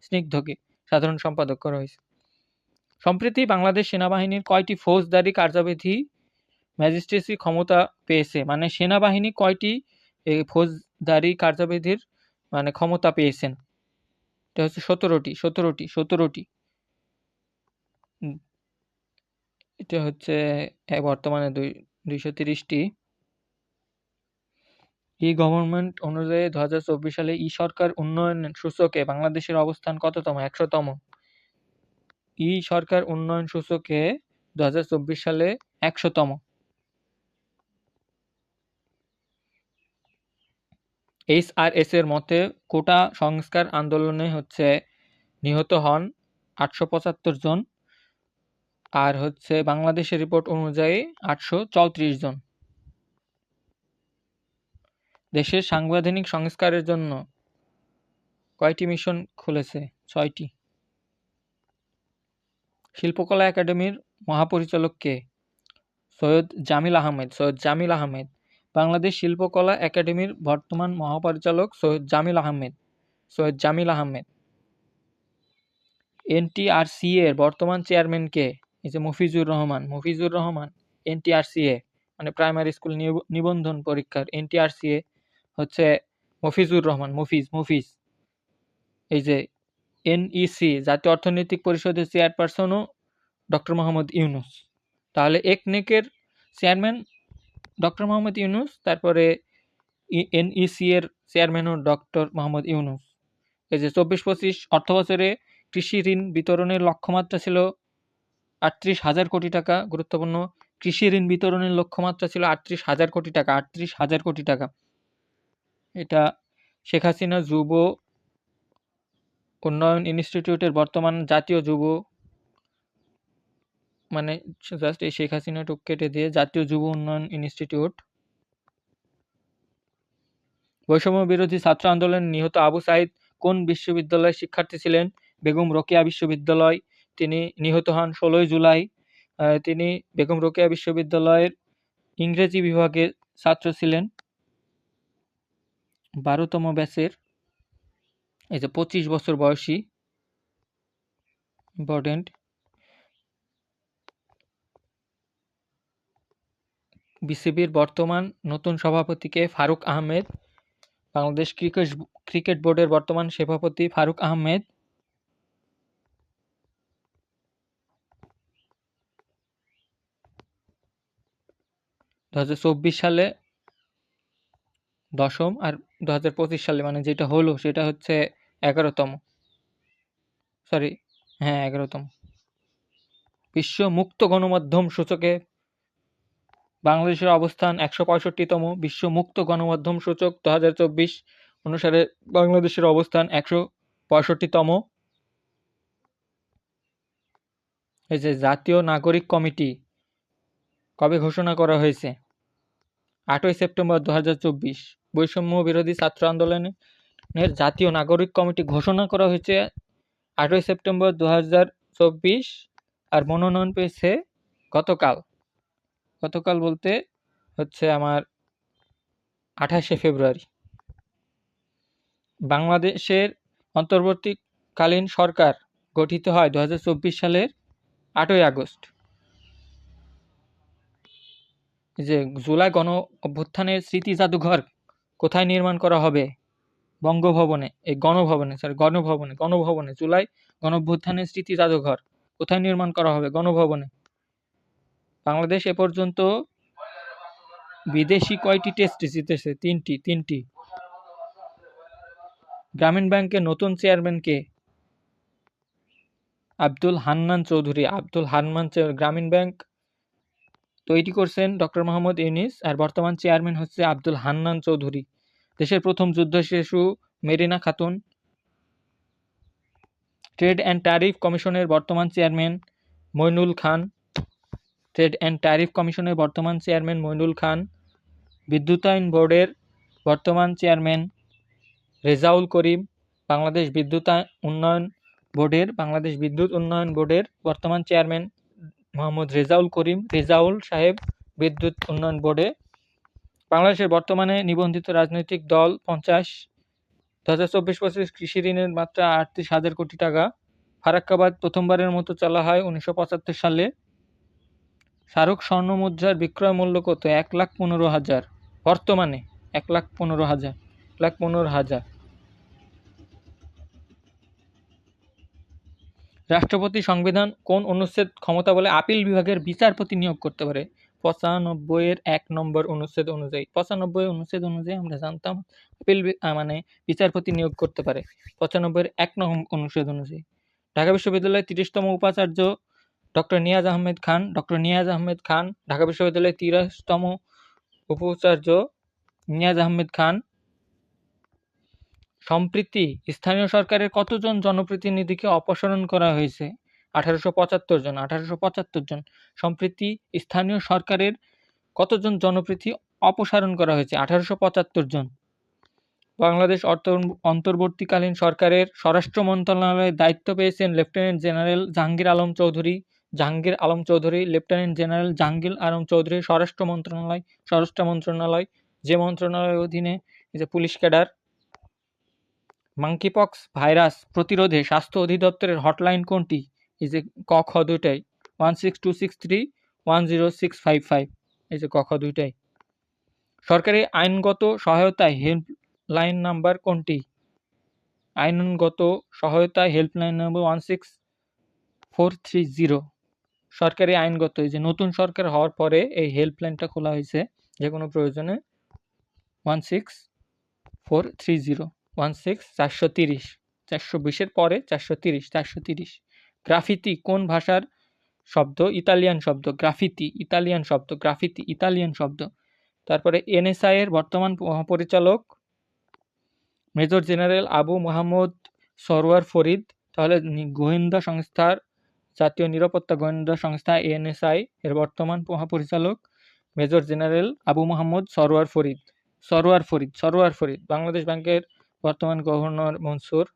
স্নিগ্ধকে সাধারণ সম্পাদক করা হয়েছে। সম্প্রতি বাংলাদেশ সেনাবাহিনীর কয়টি ফৌজদারি কার্যবিধি ম্যাজিস্ট্রেসি ক্ষমতা পেয়েছে? মানে সেনাবাহিনী কয়টি ফৌজদারি কার্যবিধির মানে ক্ষমতা পেয়েছেন? এটা হচ্ছে 17টি। এটা হচ্ছে বর্তমানে 230টি। ই গভর্নমেন্ট অনুযায়ী 2024 সালে ই সরকার উন্নয়ন সূচকে বাংলাদেশের অবস্থান কততম? 100তম। ই সরকার উন্নয়ন সূচকে 2024 সালে 100তম। HRS এর মতে কোটা সংস্কার আন্দোলনে হচ্ছে নিহত হন 875 জন, আর হচ্ছে বাংলাদেশের রিপোর্ট অনুযায়ী 834 জন। দেশের সাংবিধানিক সংস্কারের জন্য কয়টি মিশন খুলেছে? 6টি। শিল্পকলা একাডেমির মহাপরিচালক কে? সৈয়দ জামিল আহমেদ। সৈয়দ জামিল আহমেদ। বাংলাদেশ শিল্পকলা একাডেমির বর্তমান মহাপরিচালক সৈয়দ জামিল আহমেদ। সৈয়দ জামিল আহমেদ। NTRC এর বর্তমান চেয়ারম্যান কে? এই যে মফিজুর রহমান। মফিজুর রহমান NTRCA মানে প্রাইমারি স্কুল নিবন্ধন পরীক্ষার NTRCA হচ্ছে মফিজুর রহমান। মফিজ। এই যে NEC জাতীয় অর্থনৈতিক পরিষদের চেয়ারপারসনও ডক্টর মোহাম্মদ ইউনুস। তাহলে একনেকের চেয়ারম্যান ডক্টর মোহাম্মদ ইউনুস, তারপরে NEC এর চেয়ারম্যানও ডক্টর মোহাম্মদ ইউনুস। এই যে 24-25 অর্থবছরে কৃষি ঋণ বিতরণের লক্ষ্যমাত্রা ছিল 38,000 কোটি টাকা। গুরুত্বপূর্ণ, কৃষি ঋণ বিতরণের লক্ষ্যমাত্রা ছিল 38,000 কোটি টাকা। 38,000 কোটি টাকা। এটা শেখ হাসিনা যুব উন্নয়ন ইনস্টিটিউটের বর্তমান জাতীয় যুব মানে জাস্ট এই শেখ হাসিনা টুক কেটে দিয়ে জাতীয় যুব উন্নয়ন ইনস্টিটিউট। বৈষম্য বিরোধী ছাত্র আন্দোলনে নিহত আবু সাঈদ কোন বিশ্ববিদ্যালয়ের শিক্ষার্থী ছিলেন? বেগম রোকেয়া বিশ্ববিদ্যালয়। তিনি নিহত হন 16 জুলাই। তিনি বেগম রোকেয়া বিশ্ববিদ্যালয়ের ইংরেজি বিভাগের ছাত্র ছিলেন। 12তম ব্যাচের। এই যে 25 বছর বয়সী। ইম্পর্টেন্ট। বিসিবির বর্তমান নতুন সভাপতি কে? ফারুক আহমেদ। বাংলাদেশ ক্রিকেট বোর্ডের বর্তমান সভাপতি ফারুক আহমেদ। সালে 10ম, আর 2025 সালে মানে যেটা হলো সেটা হচ্ছে 11তম। সরি, হ্যাঁ 11তম। বিশ্ব মুক্ত গণমাধ্যম সূচকে বাংলাদেশের অবস্থান 165তম। বিশ্ব মুক্ত গণমাধ্যম সূচক 2024 অনুসারে বাংলাদেশের অবস্থান 165তম। এই যে জাতীয় নাগরিক কমিটি কবে ঘোষণা করা হয়েছে? 8ই সেপ্টেম্বর 2024। বৈষম্য বিরোধী ছাত্র আন্দোলনের জাতীয় নাগরিক কমিটি ঘোষণা করা হয়েছে 8ই সেপ্টেম্বর 2024, আর মনোনয়ন পেয়েছে গতকাল। গতকাল বলতে হচ্ছে আমার 28শে ফেব্রুয়ারি। বাংলাদেশের অন্তর্বর্তীকালীন সরকার গঠিত হয় 2024 সালের 8ই আগস্ট। যে জুলাই গণ অভ্যুত্থানের স্মৃতি জাদুঘর কোথায় নির্মাণ করা হবে? বঙ্গভবনে। এই গণভবনে জুলাই গণ অভ্যুত্থানের স্মৃতি জাদুঘর কোথায় নির্মাণ করা হবে? গণভবনে। বাংলাদেশ এ পর্যন্ত বিদেশি কয়টি টেস্ট জিতেছে? 3টি। গ্রামীণ ব্যাংকের নতুন চেয়ারম্যান কে? আব্দুল হান্নান চৌধুরী। গ্রামীণ ব্যাংক তৈরি করছেন ডক্টর মোহাম্মদ ইউনুস, আর বর্তমান চেয়ারম্যান হচ্ছে আব্দুল হান্নান চৌধুরী। দেশের প্রথম যুদ্ধ শিশু Marina Khatun. Trade and tariff কমিশনের বর্তমান চেয়ারম্যান মইনুল খান। বিদ্যুতায়ন বোর্ডের বর্তমান চেয়ারম্যান রেজাউল করিম। বাংলাদেশ বিদ্যুৎ উন্নয়ন বোর্ডের বর্তমান চেয়ারম্যান মোহাম্মদ রেজাউল করিম। রেজাউল সাহেব বিদ্যুৎ উন্নয়ন বোর্ডে। বাংলাদেশের বর্তমানে নিবন্ধিত রাজনৈতিক দল 50। 2024-25 কৃষি ঋণের মাত্রা 38,000 কোটি টাকা। ফারাক্কাবাদ প্রথমবারের মতো চলা হয় 1975 সালে। শাহরুখ স্বর্ণ মুদ্রার বিক্রয় মূল্য কত? 1,15,000। বর্তমানে 1,15,000। রাষ্ট্রপতি সংবিধান কোন অনুচ্ছেদ ক্ষমতা বলে আপিল বিভাগের বিচারপতি নিয়োগ করতে পারে? ৯৫-১ নম্বর অনুচ্ছেদ অনুযায়ী। ৯৫ অনুচ্ছেদ অনুযায়ী আমরা জানতাম আপিল মানে বিচারপতি নিয়োগ করতে পারে ৯৫-১ অনুচ্ছেদ অনুযায়ী। ঢাকা বিশ্ববিদ্যালয়ের ৩০তম উপাচার্য ডক্টর নিয়াজ আহমেদ খান। ডক্টর নিয়াজ আহমেদ খান ঢাকা বিশ্ববিদ্যালয়ের ৩০তম উপাচার্য নিয়াজ আহমেদ খান সম্প্রতি স্থানীয় সরকারের কতজন জনপ্রতিনিধিকে অপসারণ করা হয়েছে? ১৮৭৫ জন। ১৮৭৫ জন। সম্প্রতি স্থানীয় সরকারের কতজন জনপ্রতিনিধি অপসারণ করা হয়েছে? ১৮৭৫ জন। বাংলাদেশ অন্তর্বর্তীকালীন সরকারের স্বরাষ্ট্র মন্ত্রণালয়ের দায়িত্ব পেয়েছেন lieutenant general Jahangir Alam Chowdhury. Lieutenant general Jahangir Alam Chowdhury স্বরাষ্ট্র মন্ত্রণালয়, যে মন্ত্রণালয়ের অধীনে পুলিশ ক্যাডার। মাঙ্কিপক্স ভাইরাস প্রতিরোধে স্বাস্থ্য অধিদপ্তরের হটলাইন কোনটি? ক খ দুইটাই। 16263 10655। ক খ দুইটাই। সরকারি আইনগত সহায়তায় হেল্পলাইন নাম্বার কোনটি? আইনগত সহায়তায় হেল্পলাইন নাম্বার 16430। সরকারি আইনগত, নতুন সরকার হওয়ার পরে এই হেল্পলাইনটা খোলা হয়েছে যে কোনো প্রয়োজনে। 16430 430 420-এর পরে 430। গ্রাফিতি কোন ভাষার শব্দ? ইতালিয়ান শব্দ। ইতালিয়ান শব্দ। তারপরে এনএসআই এর বর্তমান মহাপরিচালক মেজর জেনারেল আবু মোহাম্মদ সরওয়ার ফরিদ। তাহলে গোয়েন্দা সংস্থার, জাতীয় নিরাপত্তা গোয়েন্দা সংস্থা এনএসআই এর বর্তমান মহাপরিচালক মেজর জেনারেল আবু মোহাম্মদ সরওয়ার ফরিদ। বাংলাদেশ ব্যাংকের বর্তমান গভর্নর মনসুর।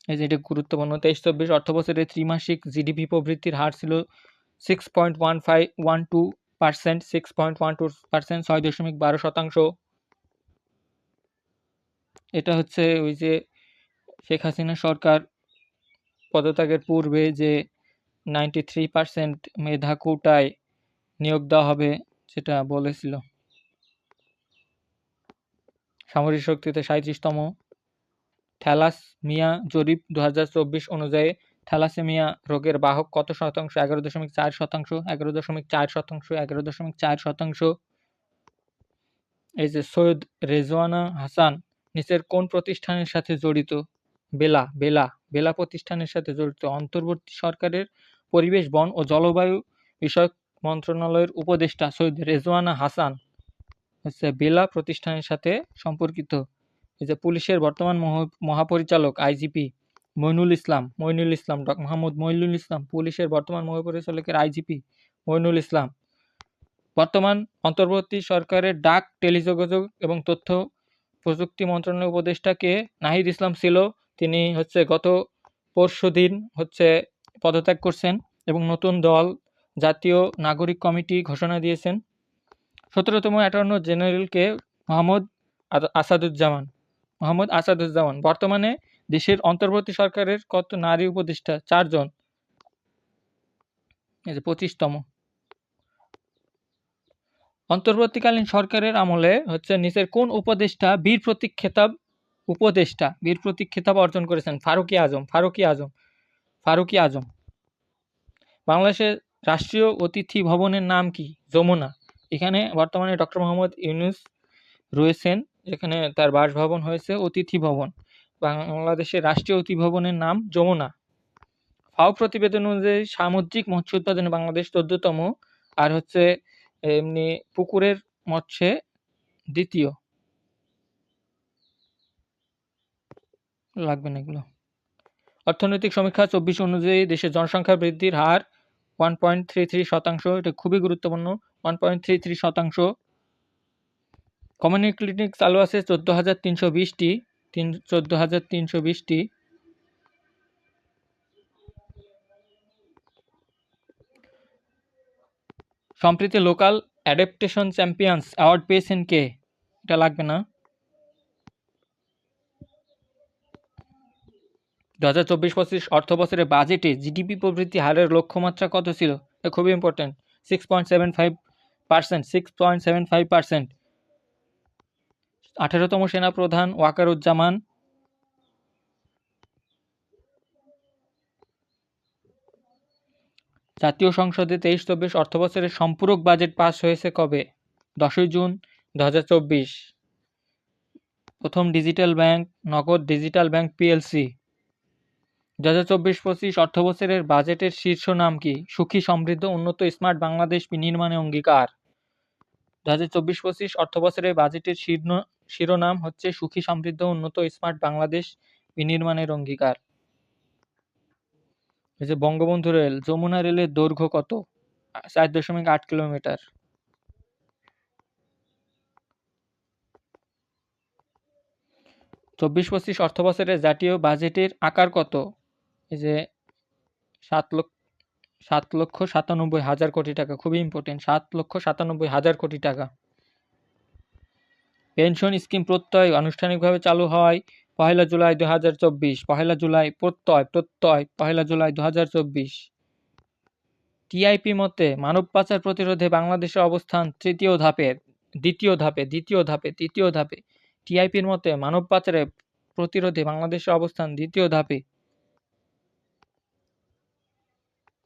এটা গুরুত্বপূর্ণ। ২৩-২৪ অর্থবছরে ত্রিমাসিক জিডিপি প্রবৃদ্ধির হার ছিল 6.12%। 6.12%, ৬.12%। এটা হচ্ছে ওই যে শেখ হাসিনা সরকার পদত্যাগের পূর্বে যে 93% মেধা কোটায় নিয়োগ দেওয়া হবে সেটা বলেছিল। সামরিক শক্তিতে ৩৭তম। থ্যালাসমিয়া জরিপ ২০২৪ অনুযায়ী থ্যালাসেমিয়া রোগের বাহক কত শতাংশ? ১১.৪%। ১১.৪%। এই যে সৈয়দ রেজওয়ানা হাসান নিচের কোন প্রতিষ্ঠানের সাথে জড়িত? বেলা প্রতিষ্ঠানের সাথে জড়িত। অন্তর্বর্তী সরকারের পরিবেশ, বন ও জলবায়ু বিষয়ক মন্ত্রণালয়ের উপদেষ্টা সৈয়দ রেজওয়ানা হাসান হচ্ছে বেলা প্রতিষ্ঠানের সাথে সম্পর্কিত। এই যে পুলিশের বর্তমান মহাপরিচালক আইজিপি মইনুল ইসলাম, মোহাম্মদ মইনুল ইসলাম। পুলিশের বর্তমান মহাপরিচালকের আইজিপি মইনুল ইসলাম। বর্তমান অন্তর্বর্তী সরকারের ডাক, টেলিযোগাযোগ এবং তথ্য প্রযুক্তি মন্ত্রণালয়ের উপদেষ্টা কে? নাহিদ ইসলাম ছিল। তিনি গত পরশুদিন পদত্যাগ করছেন এবং নতুন দল জাতীয় নাগরিক কমিটি ঘোষণা দিয়েছেন। ১৭তম অ্যাটর্নি জেনারেল কে? মোহাম্মদ আসাদুজ্জামান। বর্তমানে দেশের অন্তর্বর্তী সরকারের কত নারী উপদেষ্টা? ৪ জন। ২৫তম। অন্তর্বর্তীকালীন সরকারের আমলে নিচের কোন উপদেষ্টা বীর প্রতীক খেতাব অর্জন করেছেন? ফারুকী আজম। বাংলাদেশের রাষ্ট্রীয় অতিথি ভবনের নাম কি? যমুনা। এখানে বর্তমানে ডক্টর মোহাম্মদ ইউনূস রয়েছেন, যেখানে তার বাসভবন হয়েছে অতিথি ভবন। বাংলাদেশের রাষ্ট্রীয় অতিথি ভবনের নাম যমুনা। ফাও প্রতিবেদন অনুযায়ী সামুদ্রিক মৎস্য উৎপাদনে বাংলাদেশ ১৪তম, আর এমনি পুকুরের মৎস্যে দ্বিতীয়। লাগবে না এগুলো। অর্থনৈতিক সমীক্ষা ২৪ অনুযায়ী দেশের জনসংখ্যা বৃদ্ধির হার 1.33%। এটা খুবই গুরুত্বপূর্ণ। 1.33%। কমিউনিটি ক্লিনিক চালু আছে ১৪,৩২০টি। সম্প্রতি লোকাল অ্যাডাপ্টেশন চ্যাম্পিয়ন্স অ্যাওয়ার্ড পেয়েছেন কে? এটা লাগবে না। ২০২৪-২৫ অর্থবছরে বাজেটে জিডিপি প্রবৃদ্ধি হারের লক্ষ্যমাত্রা কত ছিল? এটা খুবই ইম্পর্টেন্ট। 6.75%। 18তম সেনাপ্রধান ওয়াকারুজ্জামান জাতীয় সংসদে 23-24 অর্থবছরের সম্পূরক বাজেট পাস হয়েছে কবে? 10 জুন 2024। প্রথম ডিজিটাল ব্যাংক নগদ ডিজিটাল ব্যাংক পিএলসি। 2024-25 অর্থবছরের বাজেটের শীর্ষ নাম কি? সুখী সমৃদ্ধ উন্নত স্মার্ট বাংলাদেশ বিনির্মাণে অঙ্গীকার। 2024-25 অর্থবছরের বাজেটের শিরোনাম হচ্ছে সুখী সমৃদ্ধ উন্নত স্মার্ট বাংলাদেশ বিনির্মাণের অঙ্গীকার। এই যে বঙ্গবন্ধু রেল, যমুনা রেলের দৈর্ঘ্য কত? 4.8 কিলোমিটার। 24-25 অর্থবছরের জাতীয় বাজেটের আকার কত? এই যে 7,97,000 কোটি টাকা। খুবই ইম্পর্টেন্ট, 7,97,000 কোটি টাকা। পেনশন স্কিম প্রত্যয় আনুষ্ঠানিকভাবে চালু হয় 1 জুলাই 2024। 1 জুলাই প্রত্যয় 1 জুলাই 2024। টিআইপি মতে মানব পাচার প্রতিরোধে বাংলাদেশের অবস্থান তৃতীয় ধাপে। টিআইপির মতে মানব পাচারের প্রতিরোধে বাংলাদেশের অবস্থান দ্বিতীয় ধাপে।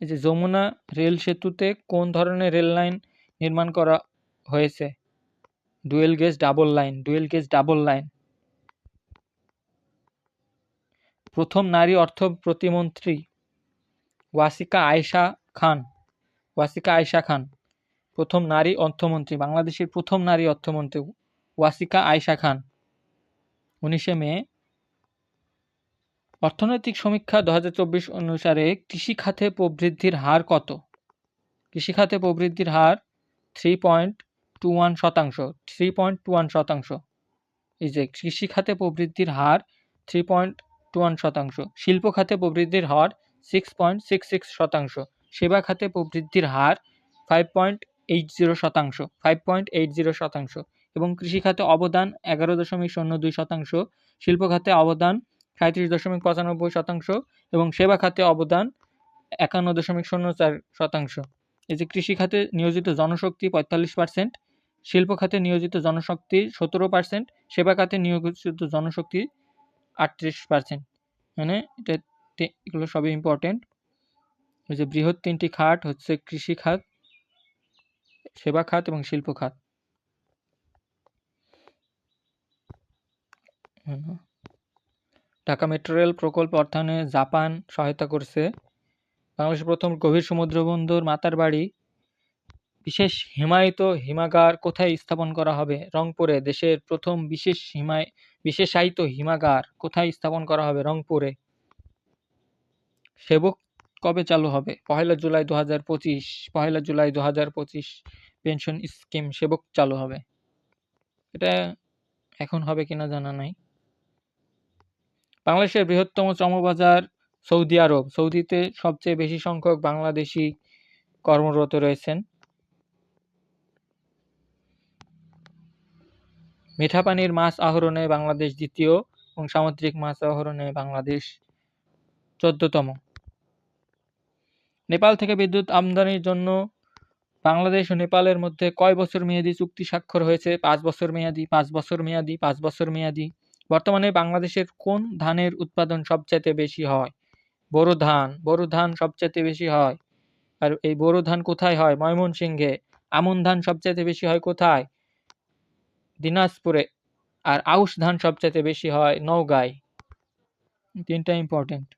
এই যে যমুনা রেল সেতুতে কোন ধরনের রেল লাইন নির্মাণ করা হয়েছে? Dual gauge double line. প্রথম নারী অর্থ প্রতিমন্ত্রী ওয়াসিকা আয়েশা খান। প্রথম নারী অর্থমন্ত্রী, বাংলাদেশের প্রথম নারী অর্থমন্ত্রী ওয়াসিকা আয়েশা খান। 19 মে। অর্থনৈতিক সমীক্ষা 2024 অনুসারে কৃষিখাতে প্রবৃদ্ধির হার কত? কৃষিখাতে প্রবৃদ্ধির হার 3.21%। এই যে কৃষিখাতে প্রবৃদ্ধির হার 3.21%। শিল্প খাতে প্রবৃদ্ধির হার 6.66%। সেবা খাতে প্রবৃদ্ধির হার 5.80%। এবং কৃষিখাতে অবদান 11.02%। শিল্প খাতে অবদান 37.95% এবং সেবা খাতে অবদান 51.04%। এই যে কৃষি খাতে নিয়োজিত জনশক্তি 45%, শিল্প খাতে নিয়োজিত জনশক্তি 17%, সেবা খাতে নিয়োজিত জনশক্তি 38%। মানে এগুলো সবই ইম্পর্টেন্ট। এই যে বৃহৎ তিনটি খাত হচ্ছে কৃষি খাত, সেবা খাত এবং শিল্প খাত। ঢাকা মেট্রো রেল প্রকল্প অর্থায়নে জাপান সহায়তা করছে। বাংলাদেশের প্রথম গভীর সমুদ্র বন্দর মাতারবাড়ি। বিশেষ হিমায়িত হিমাগার কোথায় স্থাপন করা হবে? রংপুরে। দেশের প্রথম বিশেষায়িত হিমাগার কোথায় স্থাপন করা হবে? রংপুরে। সেবক কবে চালু হবে? 1 জুলাই 2025। 1 জুলাই 2025 পেনশন স্কিম সেবক চালু হবে। এটা এখন হবে কিনা জানা নাই। বাংলাদেশের বৃহত্তম শ্রমবাজার সৌদি আরব। সৌদিতে সবচেয়ে বেশি সংখ্যক বাংলাদেশি কর্মরত রয়েছেন। মিঠা পানির মাছ আহরণে বাংলাদেশ দ্বিতীয় এবং সামুদ্রিক মাছ আহরণে বাংলাদেশ 14তম। নেপাল থেকে বিদ্যুৎ আমদানির জন্য বাংলাদেশ ও নেপালের মধ্যে কয় বছর মেয়াদী চুক্তি স্বাক্ষর হয়েছে? 5 বছর মেয়াদী, 5 বছর মেয়াদী, 5 বছর মেয়াদী। বর্তমানে বাংলাদেশের কোন ধানের উৎপাদন সবচেয়ে বেশি হয়? বোরো ধান সবচেয়ে বেশি হয়। আর এই বোরো ধান কোথায় হয়? ময়মনসিংহে। আমন ধান সবচেয়ে বেশি হয় কোথায়? দিনাজপুরে। আর আউশ ধান সবচেয়ে বেশি হয় নওগাঁয়। তিনটা ইম্পর্টেন্ট।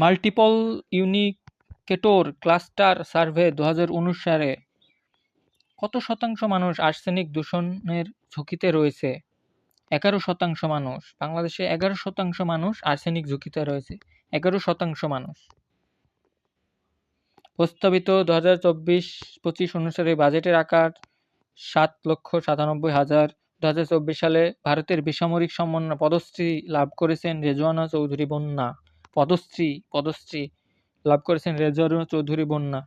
মাল্টিপল ইউনিকেটর ক্লাস্টার সার্ভে 2019 সালে কত শতাংশ মানুষ আর্সেনিক দূষণের ঝুঁকিতে রয়েছে? 11% মানুষ। বাংলাদেশে 11% মানুষ আর্সেনিক ঝুঁকিতে রয়েছে। 11% মানুষ। প্রস্তাবিত 2024-25 অনুসারে বাজেটের আকার 7,97,000। 2024 সালে ভারতের বেসামরিক সম্মাননা পদ্মশ্রী লাভ করেছেন রেজওয়ানা চৌধুরী বন্যা। পদ্মশ্রী লাভ করেছেন রেজওয়ানা চৌধুরী বন্যা।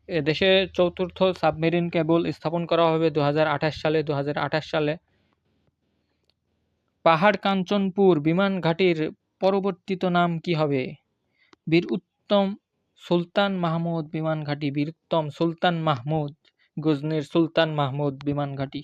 দেশে চতুর্থ সাবমেরিন কেবল স্থাপন করা হবে 2028 সালে। পাহাড় কাঞ্চনপুর বিমান ঘাঁটির পরিবর্তিত নাম কি হবে? বীর উত্তম সুলতান মাহমুদ বিমান ঘাঁটি। বীর উত্তম সুলতান মাহমুদ গজনির সুলতান মাহমুদ বিমান ঘাঁটি।